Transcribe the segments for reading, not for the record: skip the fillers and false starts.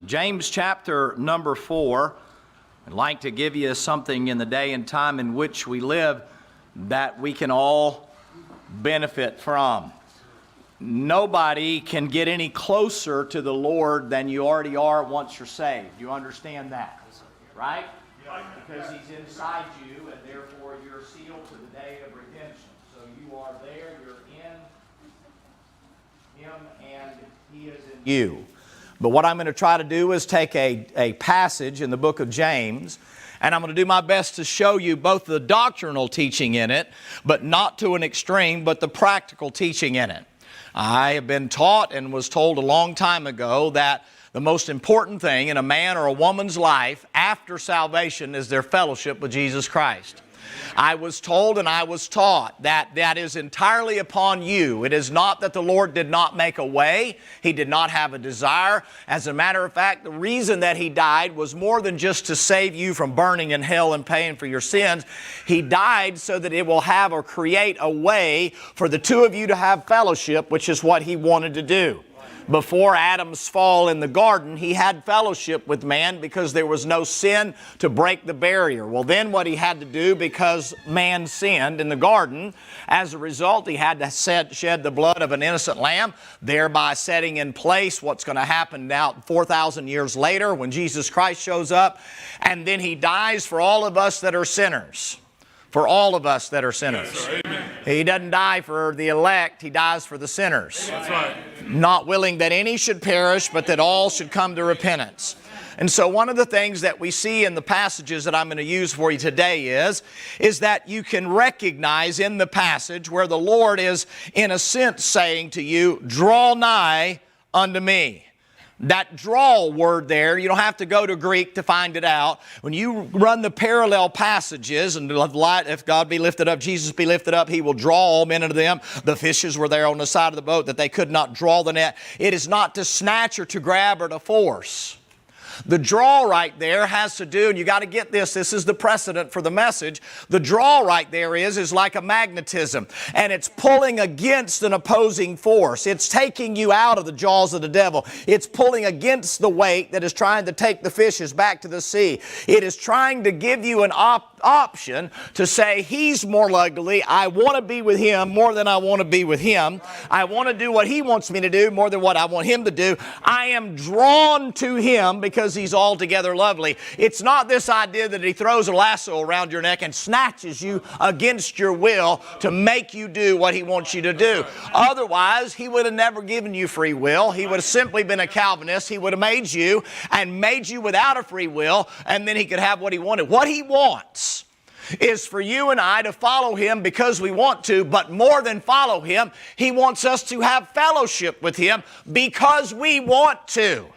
James chapter number 4. I'd like to give you something in the day and time in which we live that we can all benefit from. Nobody can get any closer to the Lord than you already are once you're saved. You understand that, right? Because He's inside you, and therefore you're sealed to the day of redemption. So you are there, you're in Him, and He is in you. But what I'm going to try to do is take a passage in the book of James, and I'm going to do my best to show you both the doctrinal teaching in it, but not to an extreme, but the practical teaching in it. I have been taught and was told a long time ago that the most important thing in a man or a woman's life after salvation is their fellowship with Jesus Christ. I was told and I was taught that that is entirely upon you. It is not that the Lord did not make a way. He did not have a desire. As a matter of fact, the reason that He died was more than just to save you from burning in hell and paying for your sins. He died so that it will have or create a way for the two of you to have fellowship, which is what He wanted to do. Before Adam's fall in the garden, He had fellowship with man because there was no sin to break the barrier. Well, then what He had to do, because man sinned in the garden, as a result, He had to shed the blood of an innocent lamb, thereby setting in place what's going to happen now 4,000 years later when Jesus Christ shows up. And then He dies for all of us that are sinners. For all of us that are sinners. Yes, amen. He doesn't die for the elect, He dies for the sinners. That's right. Not willing that any should perish, but that all should come to repentance. And so one of the things that we see in the passages that I'm going to use for you today is that you can recognize in the passage where the Lord is, in a sense, saying to you, draw nigh unto me. That draw word there, you don't have to go to Greek to find it out. When you run the parallel passages, and if God be lifted up, Jesus be lifted up, He will draw all men unto them. The fishes were there on the side of the boat that they could not draw the net. It is not to snatch or to grab or to force. The draw right there has to do, and you got to get this is the precedent for the message. The draw right there is like a magnetism, and it's pulling against an opposing force. It's taking you out of the jaws of the devil. It's pulling against the weight that is trying to take the fishes back to the sea. It is trying to give you an option to say, He's more likely, I want to be with Him more than I want to be with Him. I want to do what He wants me to do more than what I want Him to do. I am drawn to Him because He's altogether lovely. It's not this idea that He throws a lasso around your neck and snatches you against your will to make you do what He wants you to do. Otherwise, He would have never given you free will. He would have simply been a Calvinist. He would have made you without a free will, and then He could have what He wanted. What He wants is for you and I to follow Him because we want to, but more than follow Him, He wants us to have fellowship with Him because we want to.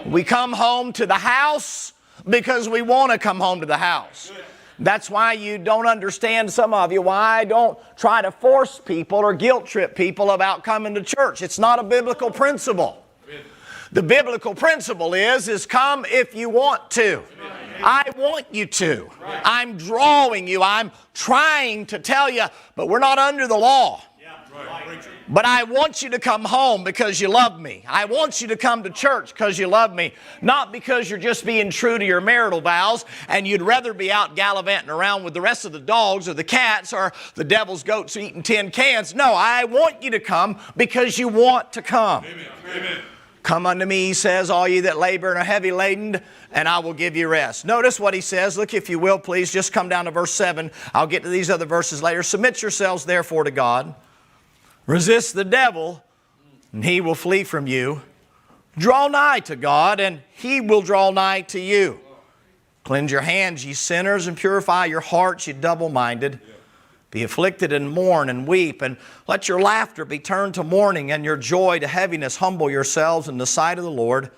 We come home to the house because we want to come home to the house. That's why you don't understand, some of you, why I don't try to force people or guilt trip people about coming to church. It's not a biblical principle. The biblical principle is come if you want to. I want you to. I'm drawing you. I'm trying to tell you, but we're not under the law. But I want you to come home because you love me. I want you to come to church because you love me. Not because you're just being true to your marital vows and you'd rather be out gallivanting around with the rest of the dogs or the cats or the devil's goats eating tin cans. No, I want you to come because you want to come. Amen. Amen. Come unto me, He says, all ye that labor and are heavy laden, and I will give you rest. Notice what He says. Look, if you will, please, just come down to verse 7. I'll get to these other verses later. Submit yourselves, therefore, to God. Resist the devil, and he will flee from you. Draw nigh to God, and He will draw nigh to you. Cleanse your hands, ye sinners, and purify your hearts, ye double-minded. Be afflicted and mourn and weep, and let your laughter be turned to mourning and your joy to heaviness. Humble yourselves in the sight of the Lord,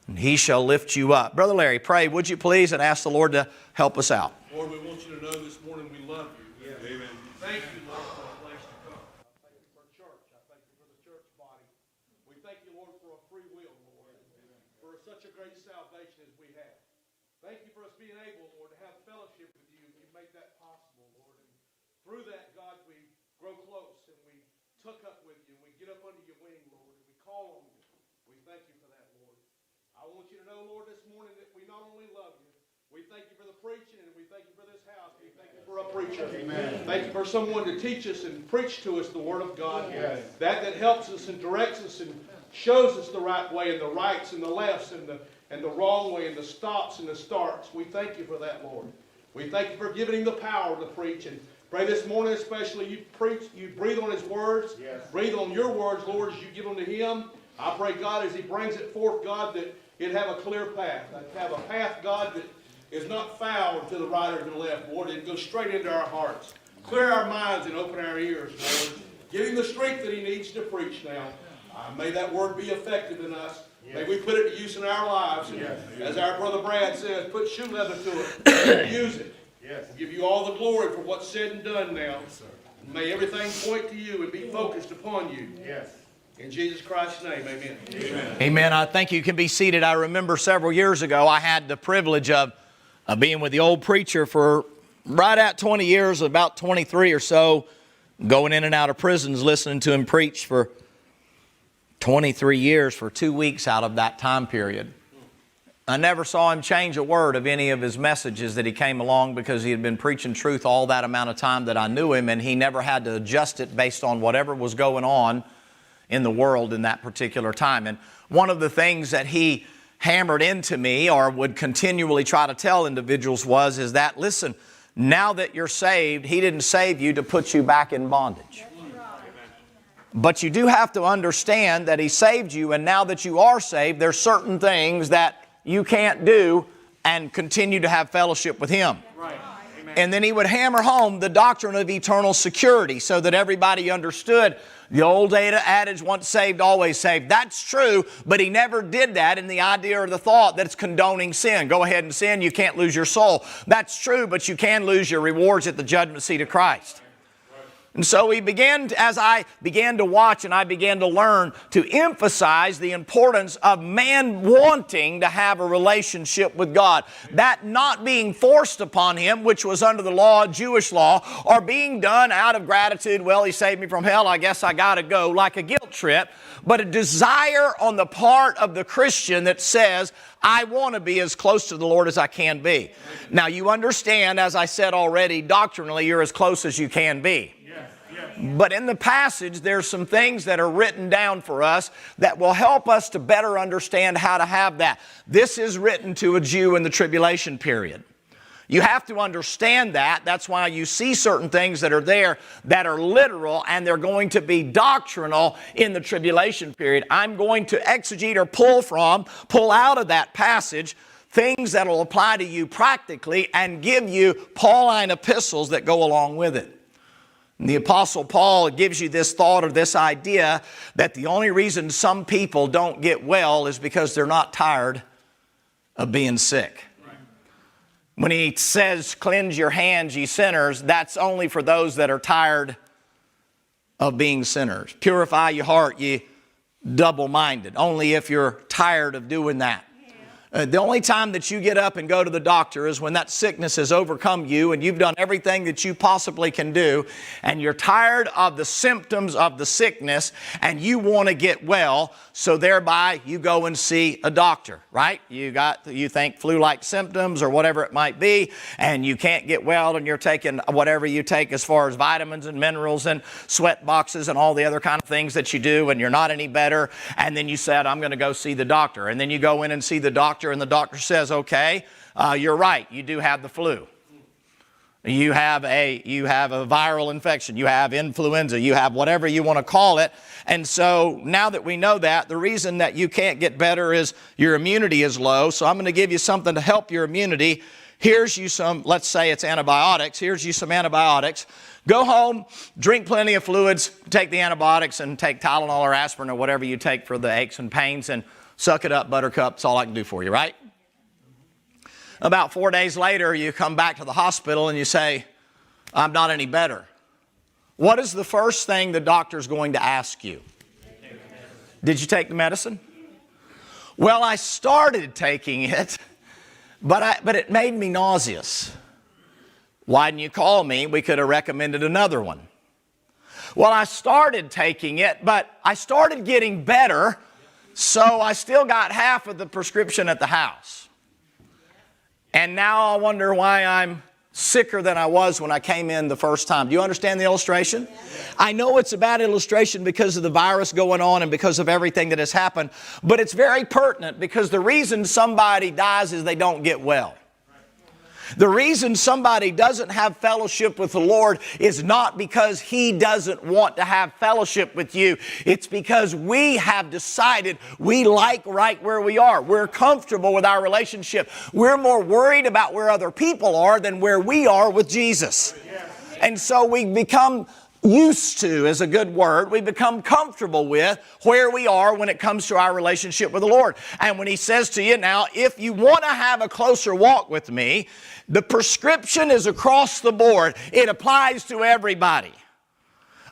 and He shall lift you up. Brother Larry, pray, would you please, and ask the Lord to help us out. Lord, we want you to know this morning we love you. Yes. Amen. Thank you, Lord, for a place to come. I thank you for church. I thank you for the church body. We thank you, Lord, for a free will, Lord, for such a great salvation as we have. Thank you for us being able, Lord, to have fellowship with you. You make that possible, Lord. And through that, God, we grow close and we tuck up with you. And we get up under your wing, Lord, and we call on you. We thank you for that, Lord. I personally love you. We thank you for the preaching, and we thank you for this house. We thank you for a preacher. Amen. Thank you for someone to teach us and preach to us the Word of God. Yes. That helps us and directs us and shows us the right way and the rights and the lefts and the wrong way and the stops and the starts. We thank you for that, Lord. We thank you for giving him the power to preach. And pray this morning especially you preach, you breathe on his words. Yes. Breathe on your words, Lord, as you give them to him. I pray, God, as he brings it forth, God, that it have a clear path. Have a path, God, that is not foul to the right or to the left, Lord. It goes straight into our hearts. Clear our minds and open our ears, Lord. Give him the strength that he needs to preach now. May that word be effective in us. Yes. May we put it to use in our lives. Yes. As our brother Brad says, put shoe leather to it. Use it. Yes. We'll give you all the glory for what's said and done now. Yes, may everything point to you and be focused upon you. Yes. In Jesus Christ's name, amen. Amen. Amen. I think you can be seated. I remember several years ago I had the privilege of being with the old preacher for right at 20 years, about 23 or so, going in and out of prisons, listening to him preach for 23 years for 2 weeks out of that time period. I never saw him change a word of any of his messages that he came along because he had been preaching truth all that amount of time that I knew him, and he never had to adjust it based on whatever was going on in the world in that particular time. And one of the things that he hammered into me or would continually try to tell individuals is that, listen, now that you're saved, he didn't save you to put you back in bondage. But you do have to understand that he saved you, and now that you are saved, there's certain things that you can't do and continue to have fellowship with him. Right. And then he would hammer home the doctrine of eternal security so that everybody understood the old adage, once saved, always saved. That's true, but he never did that in the idea or the thought that it's condoning sin. Go ahead and sin, you can't lose your soul. That's true, but you can lose your rewards at the judgment seat of Christ. And so as I began to watch and I began to learn to emphasize the importance of man wanting to have a relationship with God. That not being forced upon him, which was under the law, Jewish law, or being done out of gratitude, well, he saved me from hell, I guess I got to go, like a guilt trip, but a desire on the part of the Christian that says, I want to be as close to the Lord as I can be. Now, you understand, as I said already, doctrinally, you're as close as you can be. But in the passage, there's some things that are written down for us that will help us to better understand how to have that. This is written to a Jew in the tribulation period. You have to understand that. That's why you see certain things that are there that are literal and they're going to be doctrinal in the tribulation period. I'm going to exegete or pull out of that passage things that will apply to you practically and give you Pauline epistles that go along with it. The Apostle Paul gives you this thought or this idea that the only reason some people don't get well is because they're not tired of being sick. Right. When he says, cleanse your hands, ye sinners, that's only for those that are tired of being sinners. Purify your heart, ye double-minded. Only if you're tired of doing that. The only time that you get up and go to the doctor is when that sickness has overcome you and you've done everything that you possibly can do and you're tired of the symptoms of the sickness and you want to get well, so thereby you go and see a doctor, right? You think flu-like symptoms or whatever it might be, and you can't get well, and you're taking whatever you take as far as vitamins and minerals and sweat boxes and all the other kind of things that you do, and you're not any better, and then you said, I'm going to go see the doctor. And then you go in and see the doctor, and the doctor says, okay, you're right, you do have the flu. You have a viral infection, you have influenza, you have whatever you want to call it. And so now that we know that, the reason that you can't get better is your immunity is low. So I'm going to give you something to help your immunity. Here's you some, let's say it's antibiotics. Here's you some antibiotics. Go home, drink plenty of fluids, take the antibiotics, and take Tylenol or aspirin or whatever you take for the aches and pains, and suck it up, buttercup. That's all I can do for you, right? About 4 days later, you come back to the hospital and you say, I'm not any better. What is the first thing the doctor's going to ask you? Did you take the medicine? Well, I started taking it, but it made me nauseous. Why didn't you call me? We could have recommended another one. Well, I started taking it, but I started getting better, so I still got half of the prescription at the house. And now I wonder why I'm sicker than I was when I came in the first time. Do you understand the illustration? I know it's a bad illustration because of the virus going on and because of everything that has happened, but it's very pertinent because the reason somebody dies is they don't get well. The reason somebody doesn't have fellowship with the Lord is not because He doesn't want to have fellowship with you. It's because we have decided we like right where we are. We're comfortable with our relationship. We're more worried about where other people are than where we are with Jesus. And so we become used to is a good word. We become comfortable with where we are when it comes to our relationship with the Lord. And when He says to you now, if you want to have a closer walk with me, the prescription is across the board. It applies to everybody.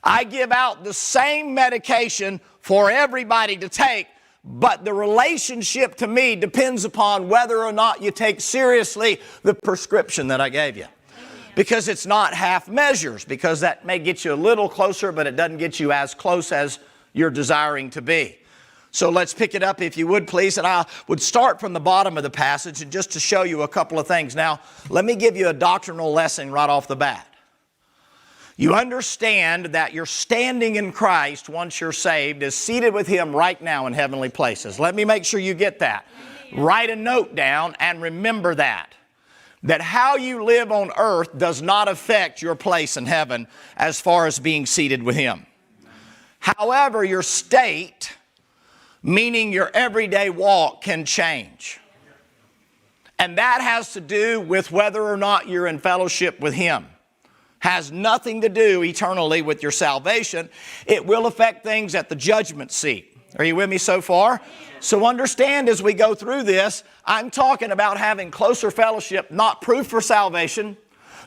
I give out the same medication for everybody to take, but the relationship to me depends upon whether or not you take seriously the prescription that I gave you. Because it's not half measures, because that may get you a little closer, but it doesn't get you as close as you're desiring to be. So let's pick it up if you would please, and I would start from the bottom of the passage and just to show you a couple of things. Now, let me give you a doctrinal lesson right off the bat. You understand that your standing in Christ, once you're saved, is seated with Him right now in heavenly places. Let me make sure you get that. Write a note down and remember that. That how you live on earth does not affect your place in heaven as far as being seated with Him. However, your state, meaning your everyday walk, can change. And that has to do with whether or not you're in fellowship with Him. Has nothing to do eternally with your salvation. It will affect things at the judgment seat. Are you with me so far? So understand as we go through this, I'm talking about having closer fellowship, not proof for salvation,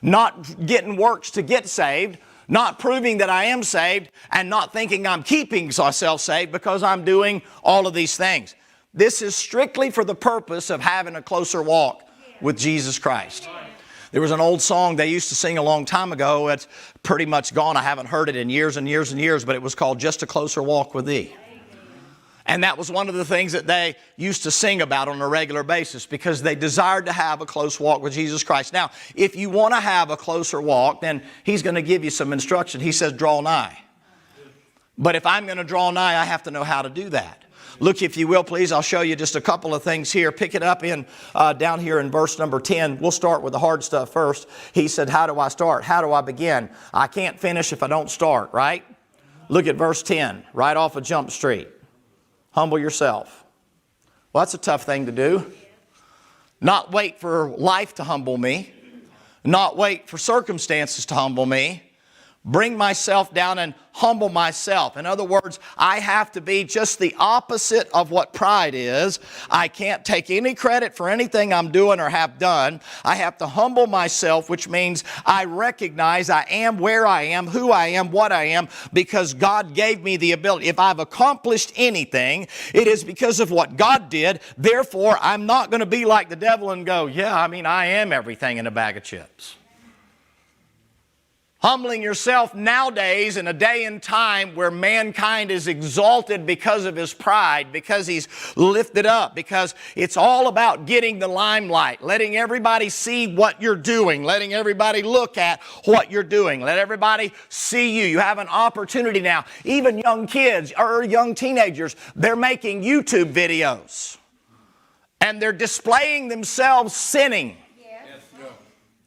not getting works to get saved, not proving that I am saved, and not thinking I'm keeping myself saved because I'm doing all of these things. This is strictly for the purpose of having a closer walk with Jesus Christ. There was an old song they used to sing a long time ago. It's pretty much gone. I haven't heard it in years and years and years, but it was called Just a Closer Walk with Thee. And that was one of the things that they used to sing about on a regular basis because they desired to have a close walk with Jesus Christ. Now, if you want to have a closer walk, then He's going to give you some instruction. He says, draw nigh. But if I'm going to draw nigh, I have to know how to do that. Look, if you will, please, I'll show you just a couple of things here. Pick it up in down here in verse number 10. We'll start with the hard stuff first. He said, how do I start? How do I begin? I can't finish if I don't start, right? Look at verse 10, right off of Jump Street. Humble yourself. Well, that's a tough thing to do. Not wait for life to humble me. Not wait for circumstances to humble me. Bring myself down and humble myself. In other words, I have to be just the opposite of what pride is. I can't take any credit for anything I'm doing or have done. I have to humble myself, which means I recognize I am where I am, who I am, what I am, because God gave me the ability. If I've accomplished anything, it is because of what God did. Therefore, I'm not going to be like the devil and go, yeah, I am everything in a bag of chips. Humbling yourself nowadays in a day and time where mankind is exalted because of his pride, because he's lifted up, because it's all about getting the limelight, letting everybody see what you're doing, letting everybody look at what you're doing, let everybody see you. You have an opportunity now. Even young kids or young teenagers, they're making YouTube videos and they're displaying themselves sinning.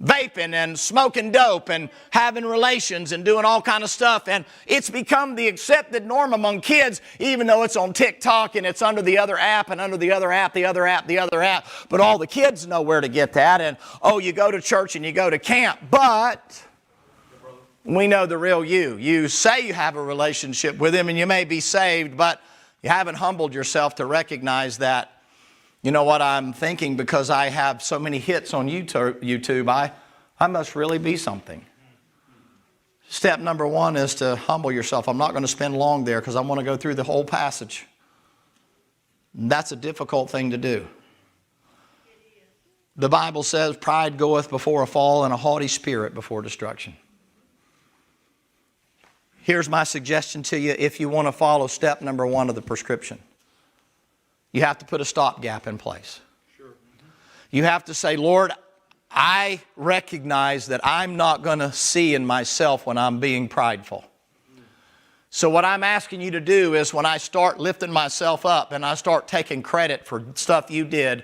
Vaping and smoking dope and having relations and doing all kind of stuff. And it's become the accepted norm among kids, even though it's on TikTok and it's under the other app and under the other app, the other app, the other app. But all the kids know where to get that. And, oh, you go to church and you go to camp. But we know the real you. You say you have a relationship with Him and you may be saved, but you haven't humbled yourself to recognize that. You know what I'm thinking, because I have so many hits on YouTube, I must really be something. Step number one is to humble yourself. I'm not going to spend long there because I want to go through the whole passage. That's a difficult thing to do. The Bible says pride goeth before a fall and a haughty spirit before destruction. Here's my suggestion to you if you want to follow step number one of the prescription. You have to put a stopgap in place. Sure. You have to say, Lord, I recognize that I'm not going to see in myself when I'm being prideful. So what I'm asking you to do is when I start lifting myself up and I start taking credit for stuff you did,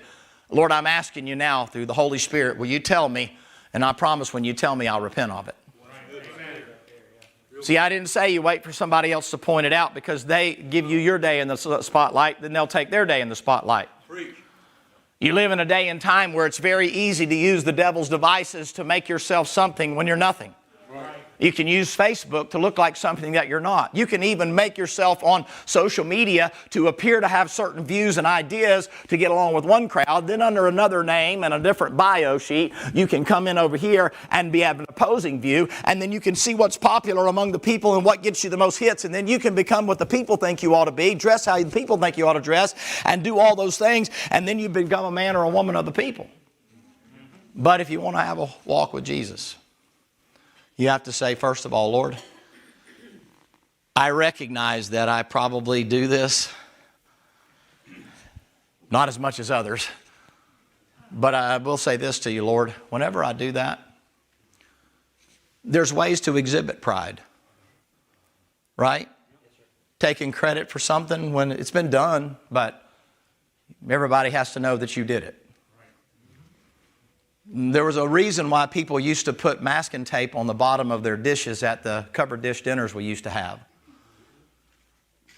Lord, I'm asking you now through the Holy Spirit, will you tell me? And I promise when you tell me, I'll repent of it. See, I didn't say you wait for somebody else to point it out, because they give you your day in the spotlight, then they'll take their day in the spotlight. Preach. You live in a day and time where it's very easy to use the devil's devices to make yourself something when you're nothing. You can use Facebook to look like something that you're not. You can even make yourself on social media to appear to have certain views and ideas to get along with one crowd. Then under another name and a different bio sheet, you can come in over here and have an opposing view. And then you can see what's popular among the people and what gets you the most hits. And then you can become what the people think you ought to be, dress how the people think you ought to dress, and do all those things. And then you become a man or a woman of the people. But if you want to have a walk with Jesus, you have to say, first of all, Lord, I recognize that I probably do this, not as much as others, but I will say this to you, Lord, whenever I do that, there's ways to exhibit pride, right? Taking credit for something when it's been done, but everybody has to know that you did it. There was a reason why people used to put masking tape on the bottom of their dishes at the covered dish dinners we used to have.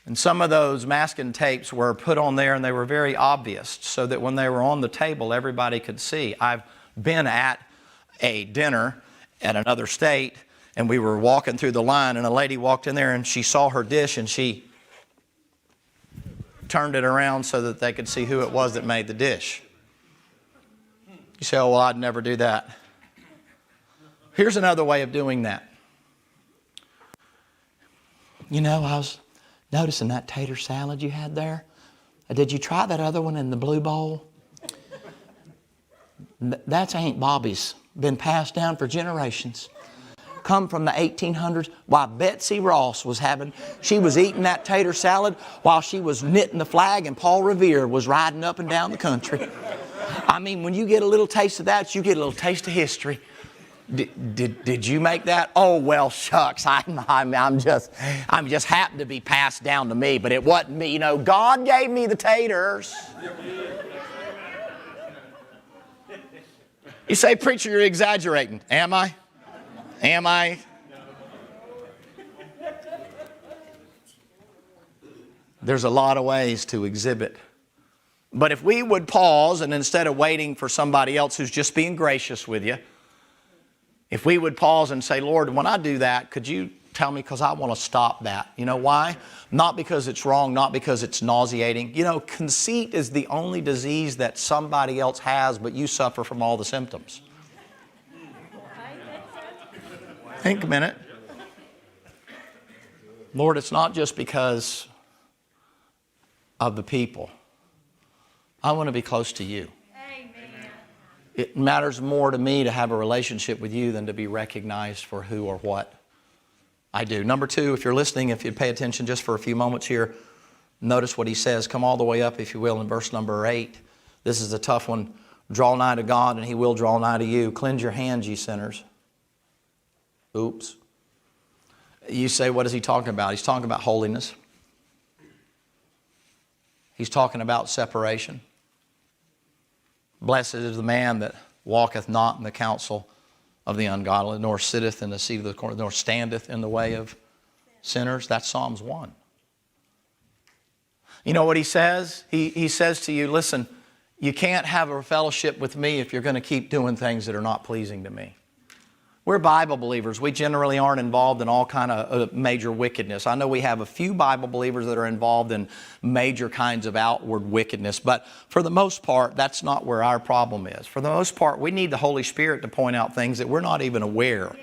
And some of those masking tapes were put on there and they were very obvious so that when they were on the table, everybody could see. I've been at a dinner at another state and we were walking through the line and a lady walked in there and she saw her dish and she turned it around so that they could see who it was that made the dish. You say, oh, well, I'd never do that. Here's another way of doing that. You know, I was noticing that tater salad you had there. Did you try that other one in the blue bowl? That's Aunt Bobby's. Been passed down for generations. Come from the 1800s. Why, Betsy Ross she was eating that tater salad while she was knitting the flag and Paul Revere was riding up and down the country. I mean, when you get a little taste of that, you get a little taste of history. Did you make that? Oh, well, shucks. I'm just happened to be passed down to me, but it wasn't me. You know, God gave me the taters. You say, preacher, you're exaggerating. Am I? Am I? There's a lot of ways to exhibit. But if we would pause and instead of waiting for somebody else who's just being gracious with you, if we would pause and say, Lord, when I do that, could you tell me, because I want to stop that. You know why? Not because it's wrong, not because it's nauseating. You know, conceit is the only disease that somebody else has, but you suffer from all the symptoms. Think a minute. Lord, it's not just because of the people. I want to be close to you. Amen. It matters more to me to have a relationship with you than to be recognized for who or what I do. Number two, if you're listening, if you'd pay attention just for a few moments here, notice what he says. Come all the way up, if you will, in verse number 8. This is a tough one. Draw nigh to God, and he will draw nigh to you. Cleanse your hands, ye sinners. Oops. You say, what is he talking about? He's talking about holiness. He's talking about separation. Blessed is the man that walketh not in the counsel of the ungodly, nor sitteth in the seat of the corner, nor standeth in the way of sinners. That's Psalms 1. You know what he says? He says to you, listen, you can't have a fellowship with me if you're going to keep doing things that are not pleasing to me. We're Bible believers. We generally aren't involved in all kind of major wickedness. I know we have a few Bible believers that are involved in major kinds of outward wickedness, but for the most part, that's not where our problem is. For the most part, we need the Holy Spirit to point out things that we're not even aware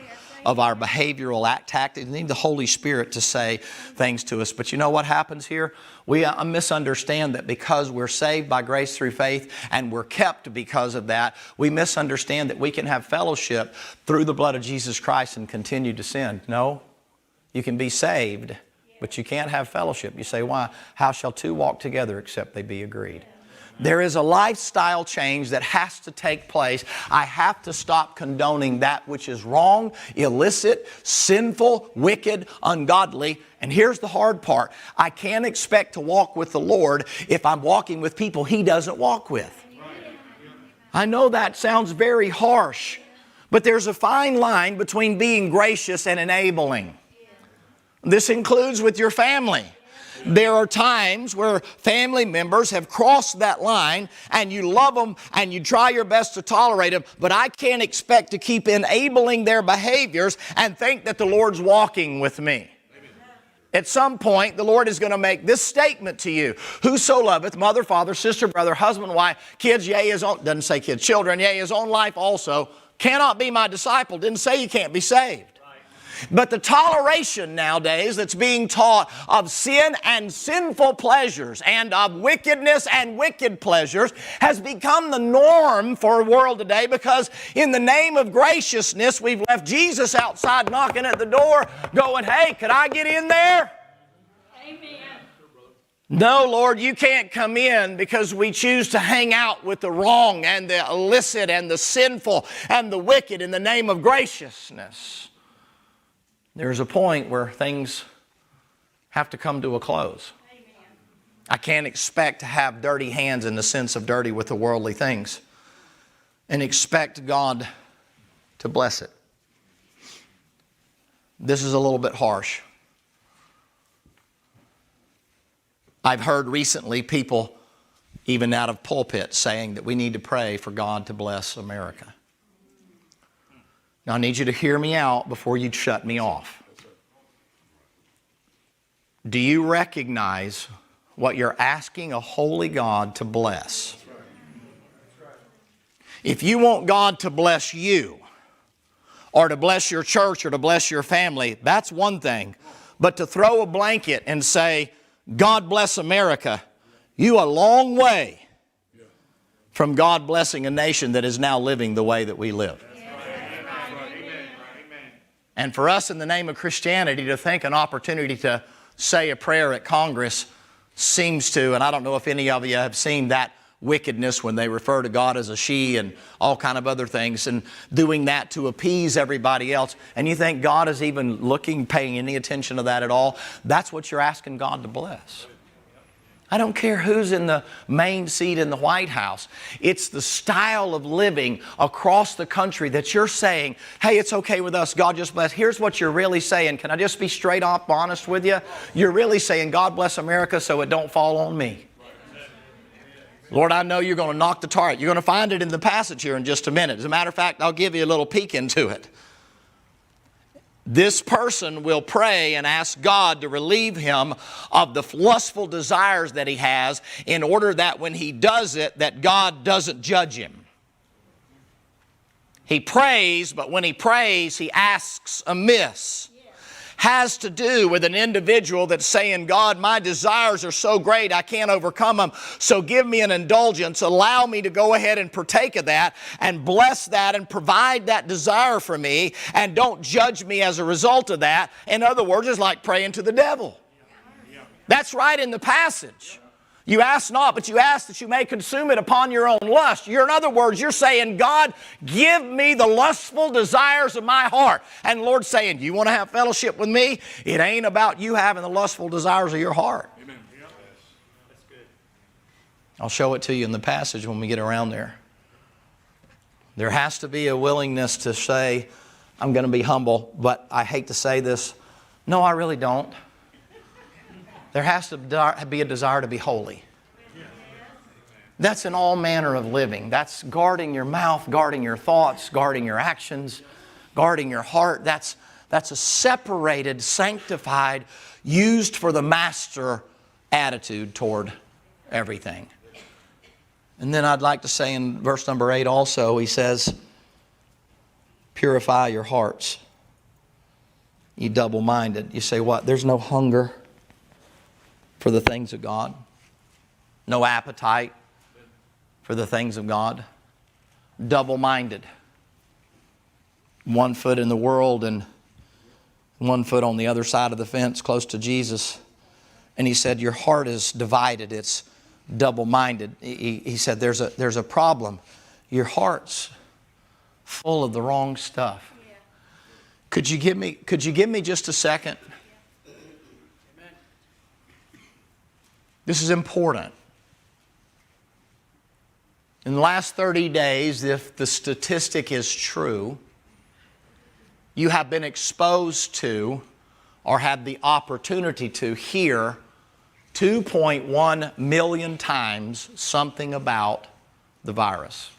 of our behavioral tactics. We need the Holy Spirit to say things to us. But you know what happens here? We misunderstand that because we're saved by grace through faith and we're kept because of that, we misunderstand that we can have fellowship through the blood of Jesus Christ and continue to sin. No, you can be saved, but you can't have fellowship. You say, why? How shall two walk together except they be agreed? There is a lifestyle change that has to take place. I have to stop condoning that which is wrong, illicit, sinful, wicked, ungodly. And here's the hard part. I can't expect to walk with the Lord if I'm walking with people He doesn't walk with. I know that sounds very harsh, but there's a fine line between being gracious and enabling. This includes with your family. There are times where family members have crossed that line and you love them and you try your best to tolerate them, but I can't expect to keep enabling their behaviors and think that the Lord's walking with me. At some point, the Lord is going to make this statement to you. Whoso loveth mother, father, sister, brother, husband, wife, kids, yea, his own, doesn't say kids, children, yea, his own life also, cannot be my disciple. Didn't say you can't be saved. But the toleration nowadays that's being taught of sin and sinful pleasures and of wickedness and wicked pleasures has become the norm for the world today, because in the name of graciousness we've left Jesus outside knocking at the door going, hey, could I get in there? Amen. No, Lord, you can't come in, because we choose to hang out with the wrong and the illicit and the sinful and the wicked in the name of graciousness. There's a point where things have to come to a close. Amen. I can't expect to have dirty hands in the sense of dirty with the worldly things and expect God to bless it. This is a little bit harsh. I've heard recently people, even out of pulpits, saying that we need to pray for God to bless America. Now, I need you to hear me out before you shut me off. Do you recognize what you're asking a holy God to bless? If you want God to bless you, or to bless your church, or to bless your family, that's one thing. But to throw a blanket and say, God bless America, you a long way from God blessing a nation that is now living the way that we live. And for us in the name of Christianity to think an opportunity to say a prayer at Congress seems to, and I don't know if any of you have seen that wickedness when they refer to God as a she and all kind of other things, and doing that to appease everybody else. And you think God is even looking, paying any attention to that at all? That's what you're asking God to bless. I don't care who's in the main seat in the White House. It's the style of living across the country that you're saying, hey, it's okay with us, God just bless. Here's what you're really saying. Can I just be straight up honest with you? You're really saying, God bless America so it don't fall on me. Lord, I know you're going to knock the target. You're going to find it in the passage here in just a minute. As a matter of fact, I'll give you a little peek into it. This person will pray and ask God to relieve him of the lustful desires that he has, in order that when he does it, that God doesn't judge him. He prays, but when he prays, he asks amiss. Has to do with an individual that's saying, God, my desires are so great I can't overcome them, so give me an indulgence, allow me to go ahead and partake of that and bless that and provide that desire for me, and don't judge me as a result of that. In other words, it's like praying to the devil. That's right in the passage. You ask not, but you ask that you may consume it upon your own lust. In other words, you're saying, God, give me the lustful desires of my heart. And the Lord's saying, you want to have fellowship with me? It ain't about you having the lustful desires of your heart. Amen. That's good. I'll show it to you in the passage when we get around there. There has to be a willingness to say, I'm going to be humble, but I hate to say this. No, I really don't. There has to be a desire to be holy. That's in all manner of living. That's guarding your mouth, guarding your thoughts, guarding your actions, guarding your heart. That's a separated, sanctified, used for the master attitude toward everything. And then I'd like to say in verse number 8 also, he says, purify your hearts, ye double-minded. You say, what? There's no hunger for the things of God? No appetite for the things of God? Double-minded. One foot in the world and one foot on the other side of the fence close to Jesus. And he said, your heart is divided. It's double-minded. He said, there's a problem. Your heart's full of the wrong stuff. Yeah. Could you give me just a second? Amen. This is important. In the last 30 days, if the statistic is true, you have been exposed to or had the opportunity to hear 2.1 million times something about the virus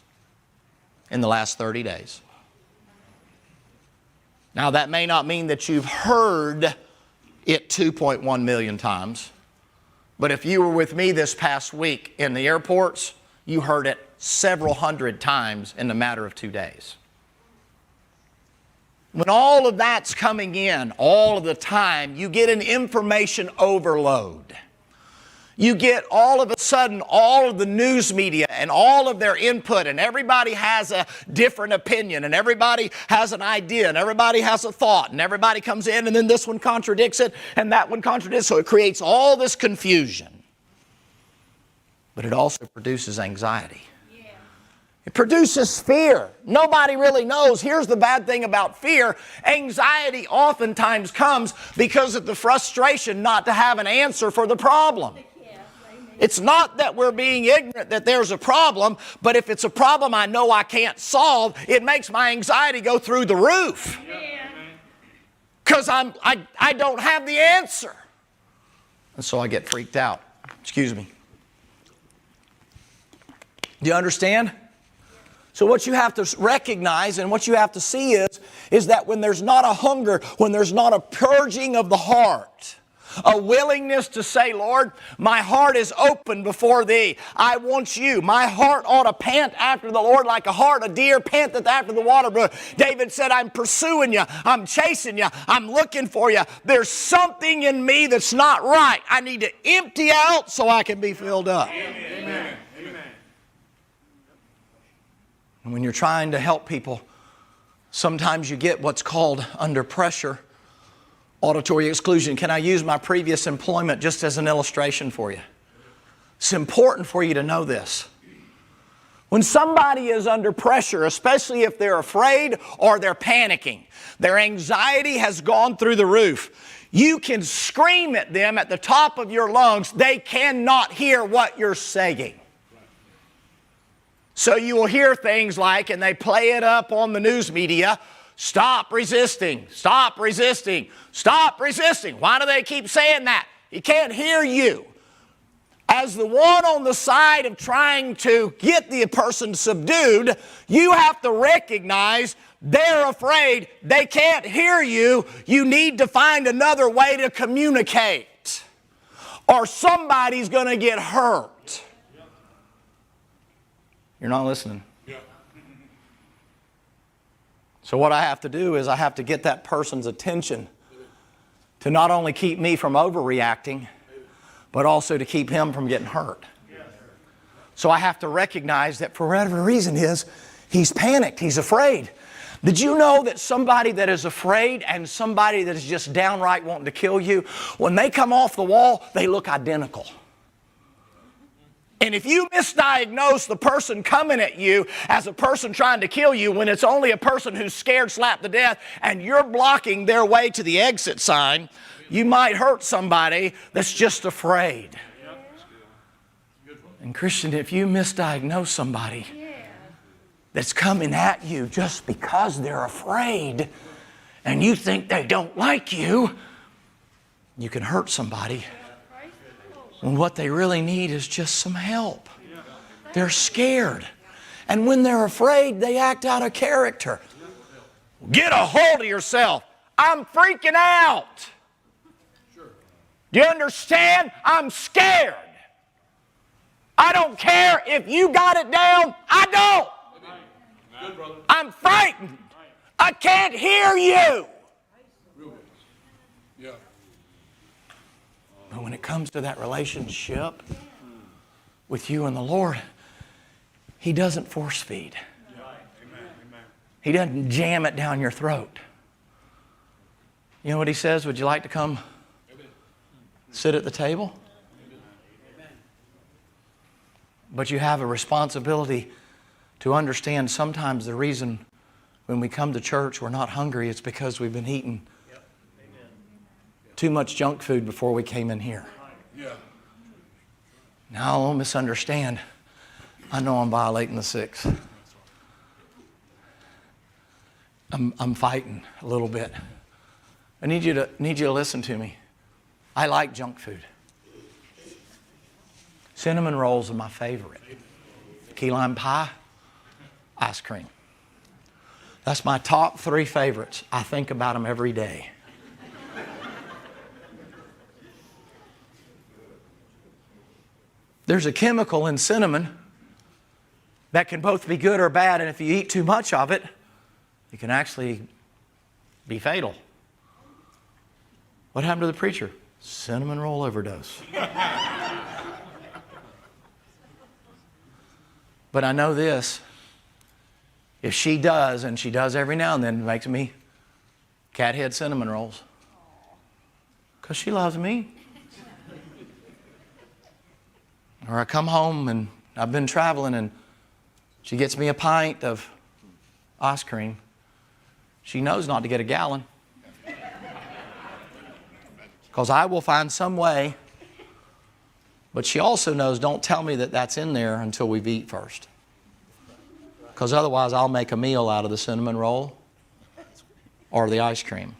in the last 30 days. Now, that may not mean that you've heard it 2.1 million times, but if you were with me this past week in the airports, you heard it several hundred times in a matter of 2 days. When all of that's coming in all of the time, you get an information overload. You get all of a sudden all of the news media and all of their input, and everybody has a different opinion, and everybody has an idea, and everybody has a thought, and everybody comes in, and then this one contradicts it, and that one contradicts, so it creates all this confusion. But it also produces anxiety. It produces fear. Nobody really knows. Here's the bad thing about fear. Anxiety oftentimes comes because of the frustration not to have an answer for the problem. It's not that we're being ignorant that there's a problem, but if it's a problem I know I can't solve, it makes my anxiety go through the roof. Because I don't have the answer. And so I get freaked out. Excuse me. Do you understand? So what you have to recognize and what you have to see is that when there's not a hunger, when there's not a purging of the heart, a willingness to say, Lord, my heart is open before Thee. I want You. My heart ought to pant after the Lord like a hart of deer panteth after the water brook. David said, I'm pursuing You. I'm chasing You. I'm looking for You. There's something in me that's not right. I need to empty out so I can be filled up. Amen. And when you're trying to help people, sometimes you get what's called under pressure, auditory exclusion. Can I use my previous employment just as an illustration for you? It's important for you to know this. When somebody is under pressure, especially if they're afraid or they're panicking, their anxiety has gone through the roof. You can scream at them at the top of your lungs. They cannot hear what you're saying. So you will hear things like, and they play it up on the news media, stop resisting, stop resisting, stop resisting. Why do they keep saying that? He can't hear you. As the one on the side of trying to get the person subdued, you have to recognize they're afraid, they can't hear you. You need to find another way to communicate, or somebody's going to get hurt. You're not listening. So what I have to do is I have to get that person's attention to not only keep me from overreacting, but also to keep him from getting hurt. So I have to recognize that for whatever reason he's panicked, he's afraid. Did you know that somebody that is afraid and somebody that is just downright wanting to kill you, when they come off the wall, they look identical? And if you misdiagnose the person coming at you as a person trying to kill you when it's only a person who's scared slapped to death and you're blocking their way to the exit sign, you might hurt somebody that's just afraid. And Christian, if you misdiagnose somebody that's coming at you just because they're afraid and you think they don't like you, you can hurt somebody. When what they really need is just some help. They're scared. And when they're afraid, they act out of character. Get a hold of yourself. I'm freaking out. Do you understand? I'm scared. I don't care if you got it down. I don't. I'm frightened. I can't hear you. But when it comes to that relationship with you and the Lord, He doesn't force feed. He doesn't jam it down your throat. You know what He says? Would you like to come sit at the table? But you have a responsibility to understand sometimes the reason when we come to church we're not hungry, it's because we've been eating too much junk food before we came in here. Now, don't misunderstand. I know I'm violating the 6. I'm fighting a little bit. I need you to listen to me. I like junk food. Cinnamon rolls are my favorite. Key lime pie, ice cream. That's my top 3 favorites. I think about them every day. There's a chemical in cinnamon that can both be good or bad, and if you eat too much of it, it can actually be fatal. What happened to the preacher? Cinnamon roll overdose. But I know this. If she does, and she does every now and then, makes me cat head cinnamon rolls. Because she loves me. Or I come home and I've been traveling and she gets me a pint of ice cream. She knows not to get a gallon. Because I will find some way. But she also knows, don't tell me that that's in there until we've eaten first. Because otherwise I'll make a meal out of the cinnamon roll or the ice cream.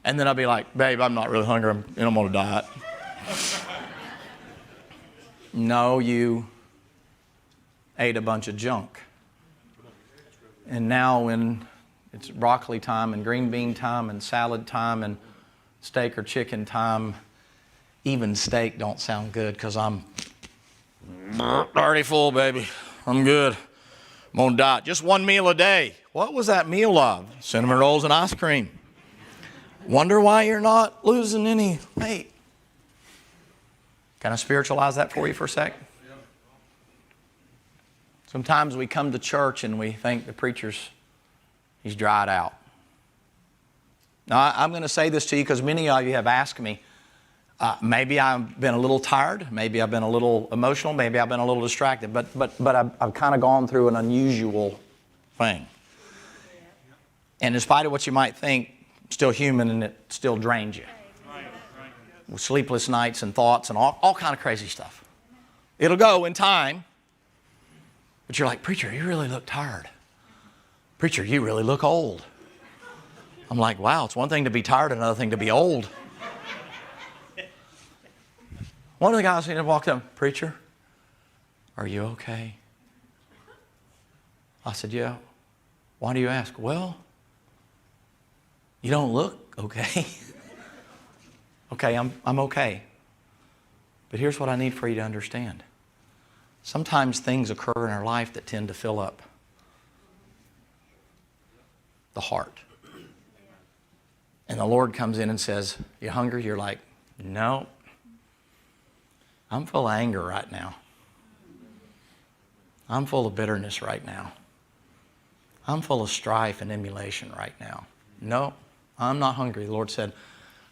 And then I'll be like, babe, I'm not really hungry. I'm on a diet. No, you ate a bunch of junk. And now when it's broccoli time and green bean time and salad time and steak or chicken time, even steak don't sound good because I'm already full, baby. I'm good. I'm on a diet. Just one meal a day. What was that meal of? Cinnamon rolls and ice cream. Wonder why you're not losing any weight. Can I spiritualize that for you for a sec? Sometimes we come to church and we think the preacher's, he's dried out. Now, I'm going to say this to you because many of you have asked me, maybe I've been a little tired, maybe I've been a little emotional, maybe I've been a little distracted, but I've kind of gone through an unusual thing. And in spite of what you might think, I'm still human and it still drains you. With sleepless nights and thoughts and all kind of crazy stuff. It'll go in time, but you're like, preacher, you really look tired. Preacher, you really look old. I'm like, wow, it's one thing to be tired, another thing to be old. One of the guys walked up, preacher, are you okay? I said, yeah. Why do you ask? Well, you don't look okay. Okay, I'm okay. But here's what I need for you to understand. Sometimes things occur in our life that tend to fill up the heart. And the Lord comes in and says, you hungry? You're like, no. I'm full of anger right now. I'm full of bitterness right now. I'm full of strife and emulation right now. No, I'm not hungry. The Lord said,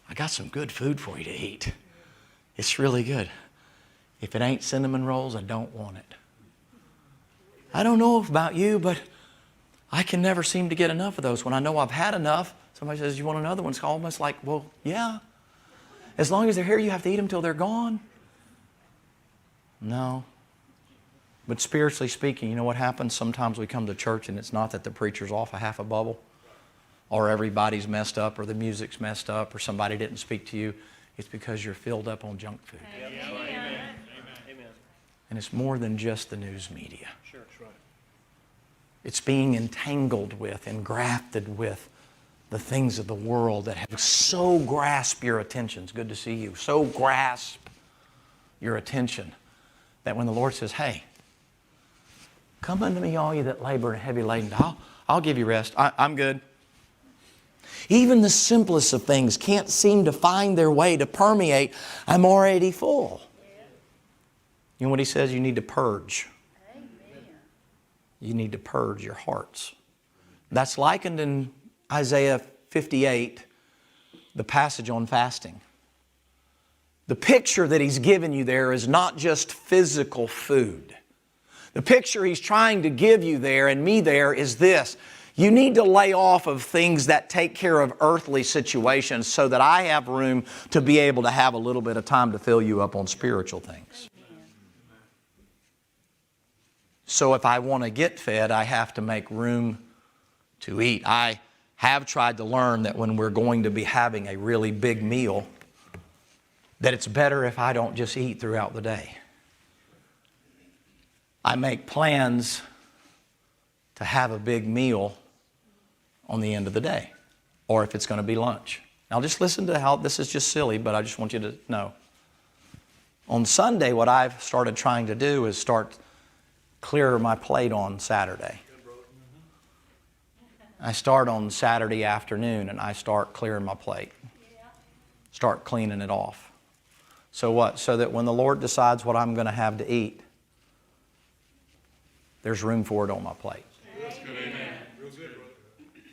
I got some good food for you to eat. It's really good. If it ain't cinnamon rolls, I don't want it. I don't know about you, but I can never seem to get enough of those. When I know I've had enough, somebody says, you want another one? It's almost like, well, yeah. As long as they're here, you have to eat them till they're gone. No. But spiritually speaking, you know what happens? Sometimes we come to church and it's not that the preacher's off a half a bubble, or everybody's messed up, or the music's messed up, or somebody didn't speak to you. It's because you're filled up on junk food. Amen. And it's more than just the news media. Sure, that's right. It's being entangled with and grafted with the things of the world that have so grasped your attention. It's good to see you. So grasp your attention that when the Lord says, hey, come unto me, all you that labor and heavy laden. I'll give you rest. I'm good. Even the simplest of things can't seem to find their way to permeate. I'm already full. You know what he says? You need to purge. You need to purge your hearts. That's likened in Isaiah 58, the passage on fasting. The picture that He's given you there is not just physical food. The picture He's trying to give you there and me there is this. You need to lay off of things that take care of earthly situations so that I have room to be able to have a little bit of time to fill you up on spiritual things. So if I want to get fed, I have to make room to eat. I have tried to learn that when we're going to be having a really big meal, that it's better if I don't just eat throughout the day. I make plans to have a big meal on the end of the day, or if it's going to be lunch. Now just listen to how, this is just silly, but I just want you to know. On Sunday, what I've started trying to do is start clear my plate on Saturday. I start on Saturday afternoon and I start clearing my plate. Start cleaning it off. So what? So that when the Lord decides what I'm going to have to eat, there's room for it on my plate.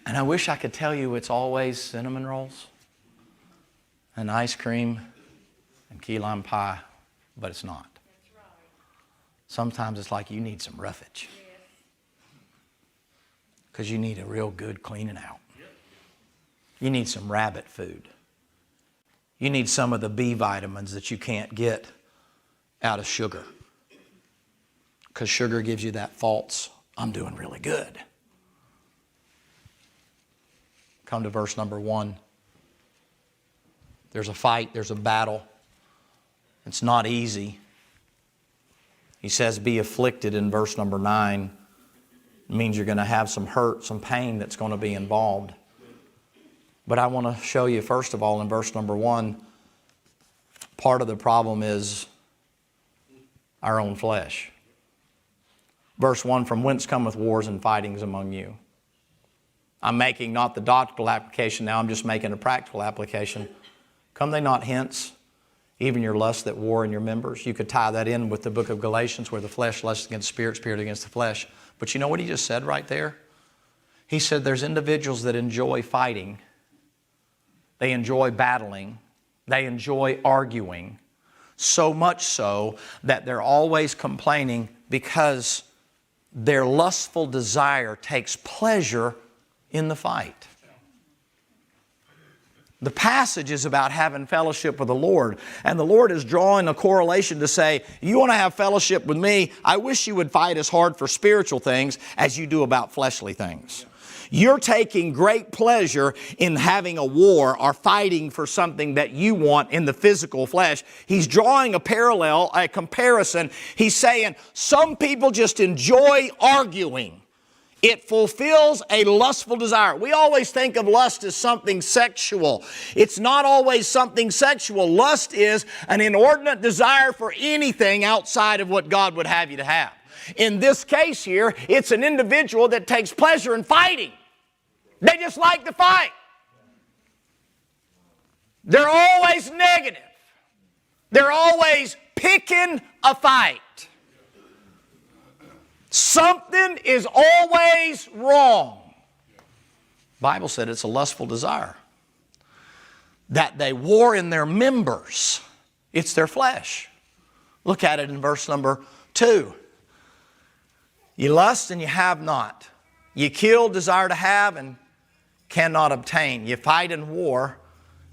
And I wish I could tell you it's always cinnamon rolls and ice cream and key lime pie, but it's not. Sometimes it's like you need some roughage. Because you need a real good cleaning out. You need some rabbit food. You need some of the B vitamins that you can't get out of sugar. Because sugar gives you that false, I'm doing really good. Come to verse number 1. There's a fight, there's a battle. It's not easy. He says, be afflicted in verse number 9. It means you're going to have some hurt, some pain that's going to be involved. But I want to show you, first of all, in verse number 1, part of the problem is our own flesh. Verse 1, from whence cometh wars and fightings among you? I'm making not the doctrinal application now, I'm just making a practical application. Come they not hence, even your lusts that war in your members? You could tie that in with the book of Galatians where the flesh lusts against the spirit, spirit against the flesh. But you know what he just said right there? He said there's individuals that enjoy fighting. They enjoy battling. They enjoy arguing. So much so that they're always complaining because their lustful desire takes pleasure in the fight. The passage is about having fellowship with the Lord. And the Lord is drawing a correlation to say, you want to have fellowship with me? I wish you would fight as hard for spiritual things as you do about fleshly things. You're taking great pleasure in having a war or fighting for something that you want in the physical flesh. He's drawing a parallel, a comparison. He's saying some people just enjoy arguing. It fulfills a lustful desire. We always think of lust as something sexual. It's not always something sexual. Lust is an inordinate desire for anything outside of what God would have you to have. In this case here, it's an individual that takes pleasure in fighting. They just like to fight. They're always negative. They're always picking a fight. Something is always wrong. The Bible said it's a lustful desire. That they war in their members. It's their flesh. Look at it in verse number 2. You lust and you have not. You kill, desire to have, and cannot obtain. You fight in war.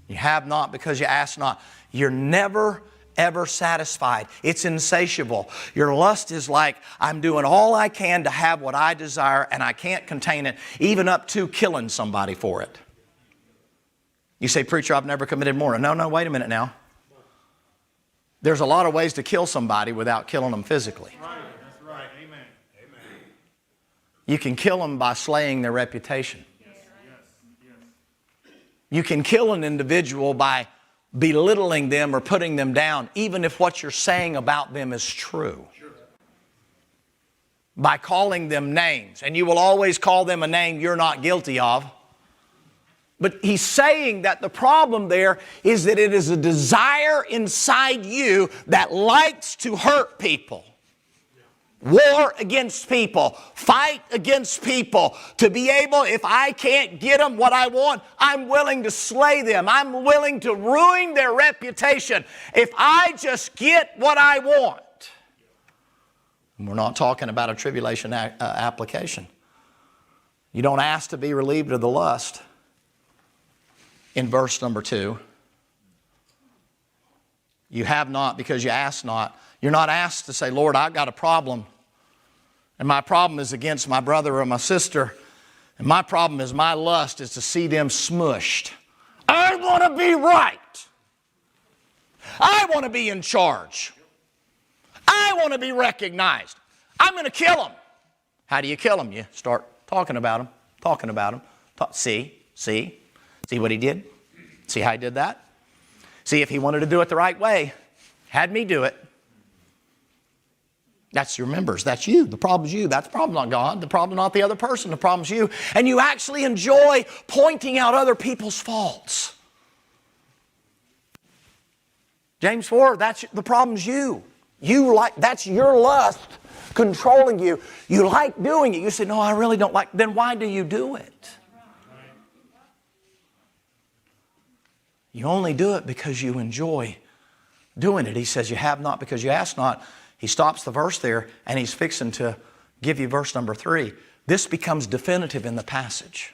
You have not because you ask not. You're never ever satisfied. It's insatiable. Your lust is like, I'm doing all I can to have what I desire and I can't contain it, even up to killing somebody for it. You say, preacher, I've never committed murder. No, wait a minute now. There's a lot of ways to kill somebody without killing them physically. That's right. Amen. Amen. You can kill them by slaying their reputation. You can kill an individual by belittling them or putting them down, even if what you're saying about them is true. Sure. By calling them names. And you will always call them a name you're not guilty of. But he's saying that the problem there is that it is a desire inside you that likes to hurt people. war against people, fight against people, to be able, if I can't get them what I want, I'm willing to slay them. I'm willing to ruin their reputation if I just get what I want. And we're not talking about a tribulation application. You don't ask to be relieved of the lust. In verse number 2, you have not because you ask not. You're not asked to say, Lord, I've got a problem, and my problem is against my brother or my sister, and my problem is my lust is to see them smushed. I want to be right. I want to be in charge. I want to be recognized. I'm going to kill them. How do you kill them? You start talking about them, talking about them. See what he did? See how he did that? See, if he wanted to do it the right way, had me do it. That's your members. That's you. The problem's you. That's the problem, not God. The problem, not the other person. The problem's you. And you actually enjoy pointing out other people's faults. James 4, the problem's you. That's your lust controlling you. You like doing it. You say, no, I really don't like. Then why do you do it? You only do it because you enjoy doing it. He says you have not because you ask not. He stops the verse there and he's fixing to give you verse number 3. This becomes definitive in the passage.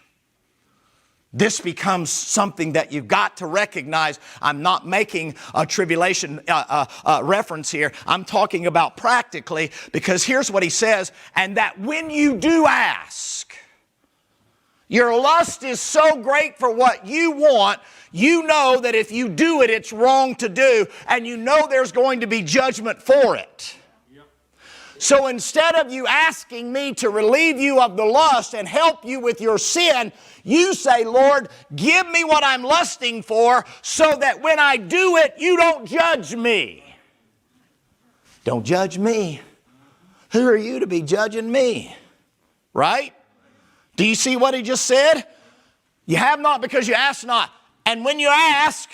This becomes something that you've got to recognize. I'm not making a tribulation reference here. I'm talking about practically, because here's what he says, and that when you do ask, your lust is so great for what you want, you know that if you do it, it's wrong to do, and you know there's going to be judgment for it. So instead of you asking me to relieve you of the lust and help you with your sin, you say, Lord, give me what I'm lusting for so that when I do it, you don't judge me. Don't judge me. Who are you to be judging me? Right? Do you see what he just said? You have not because you ask not. And when you ask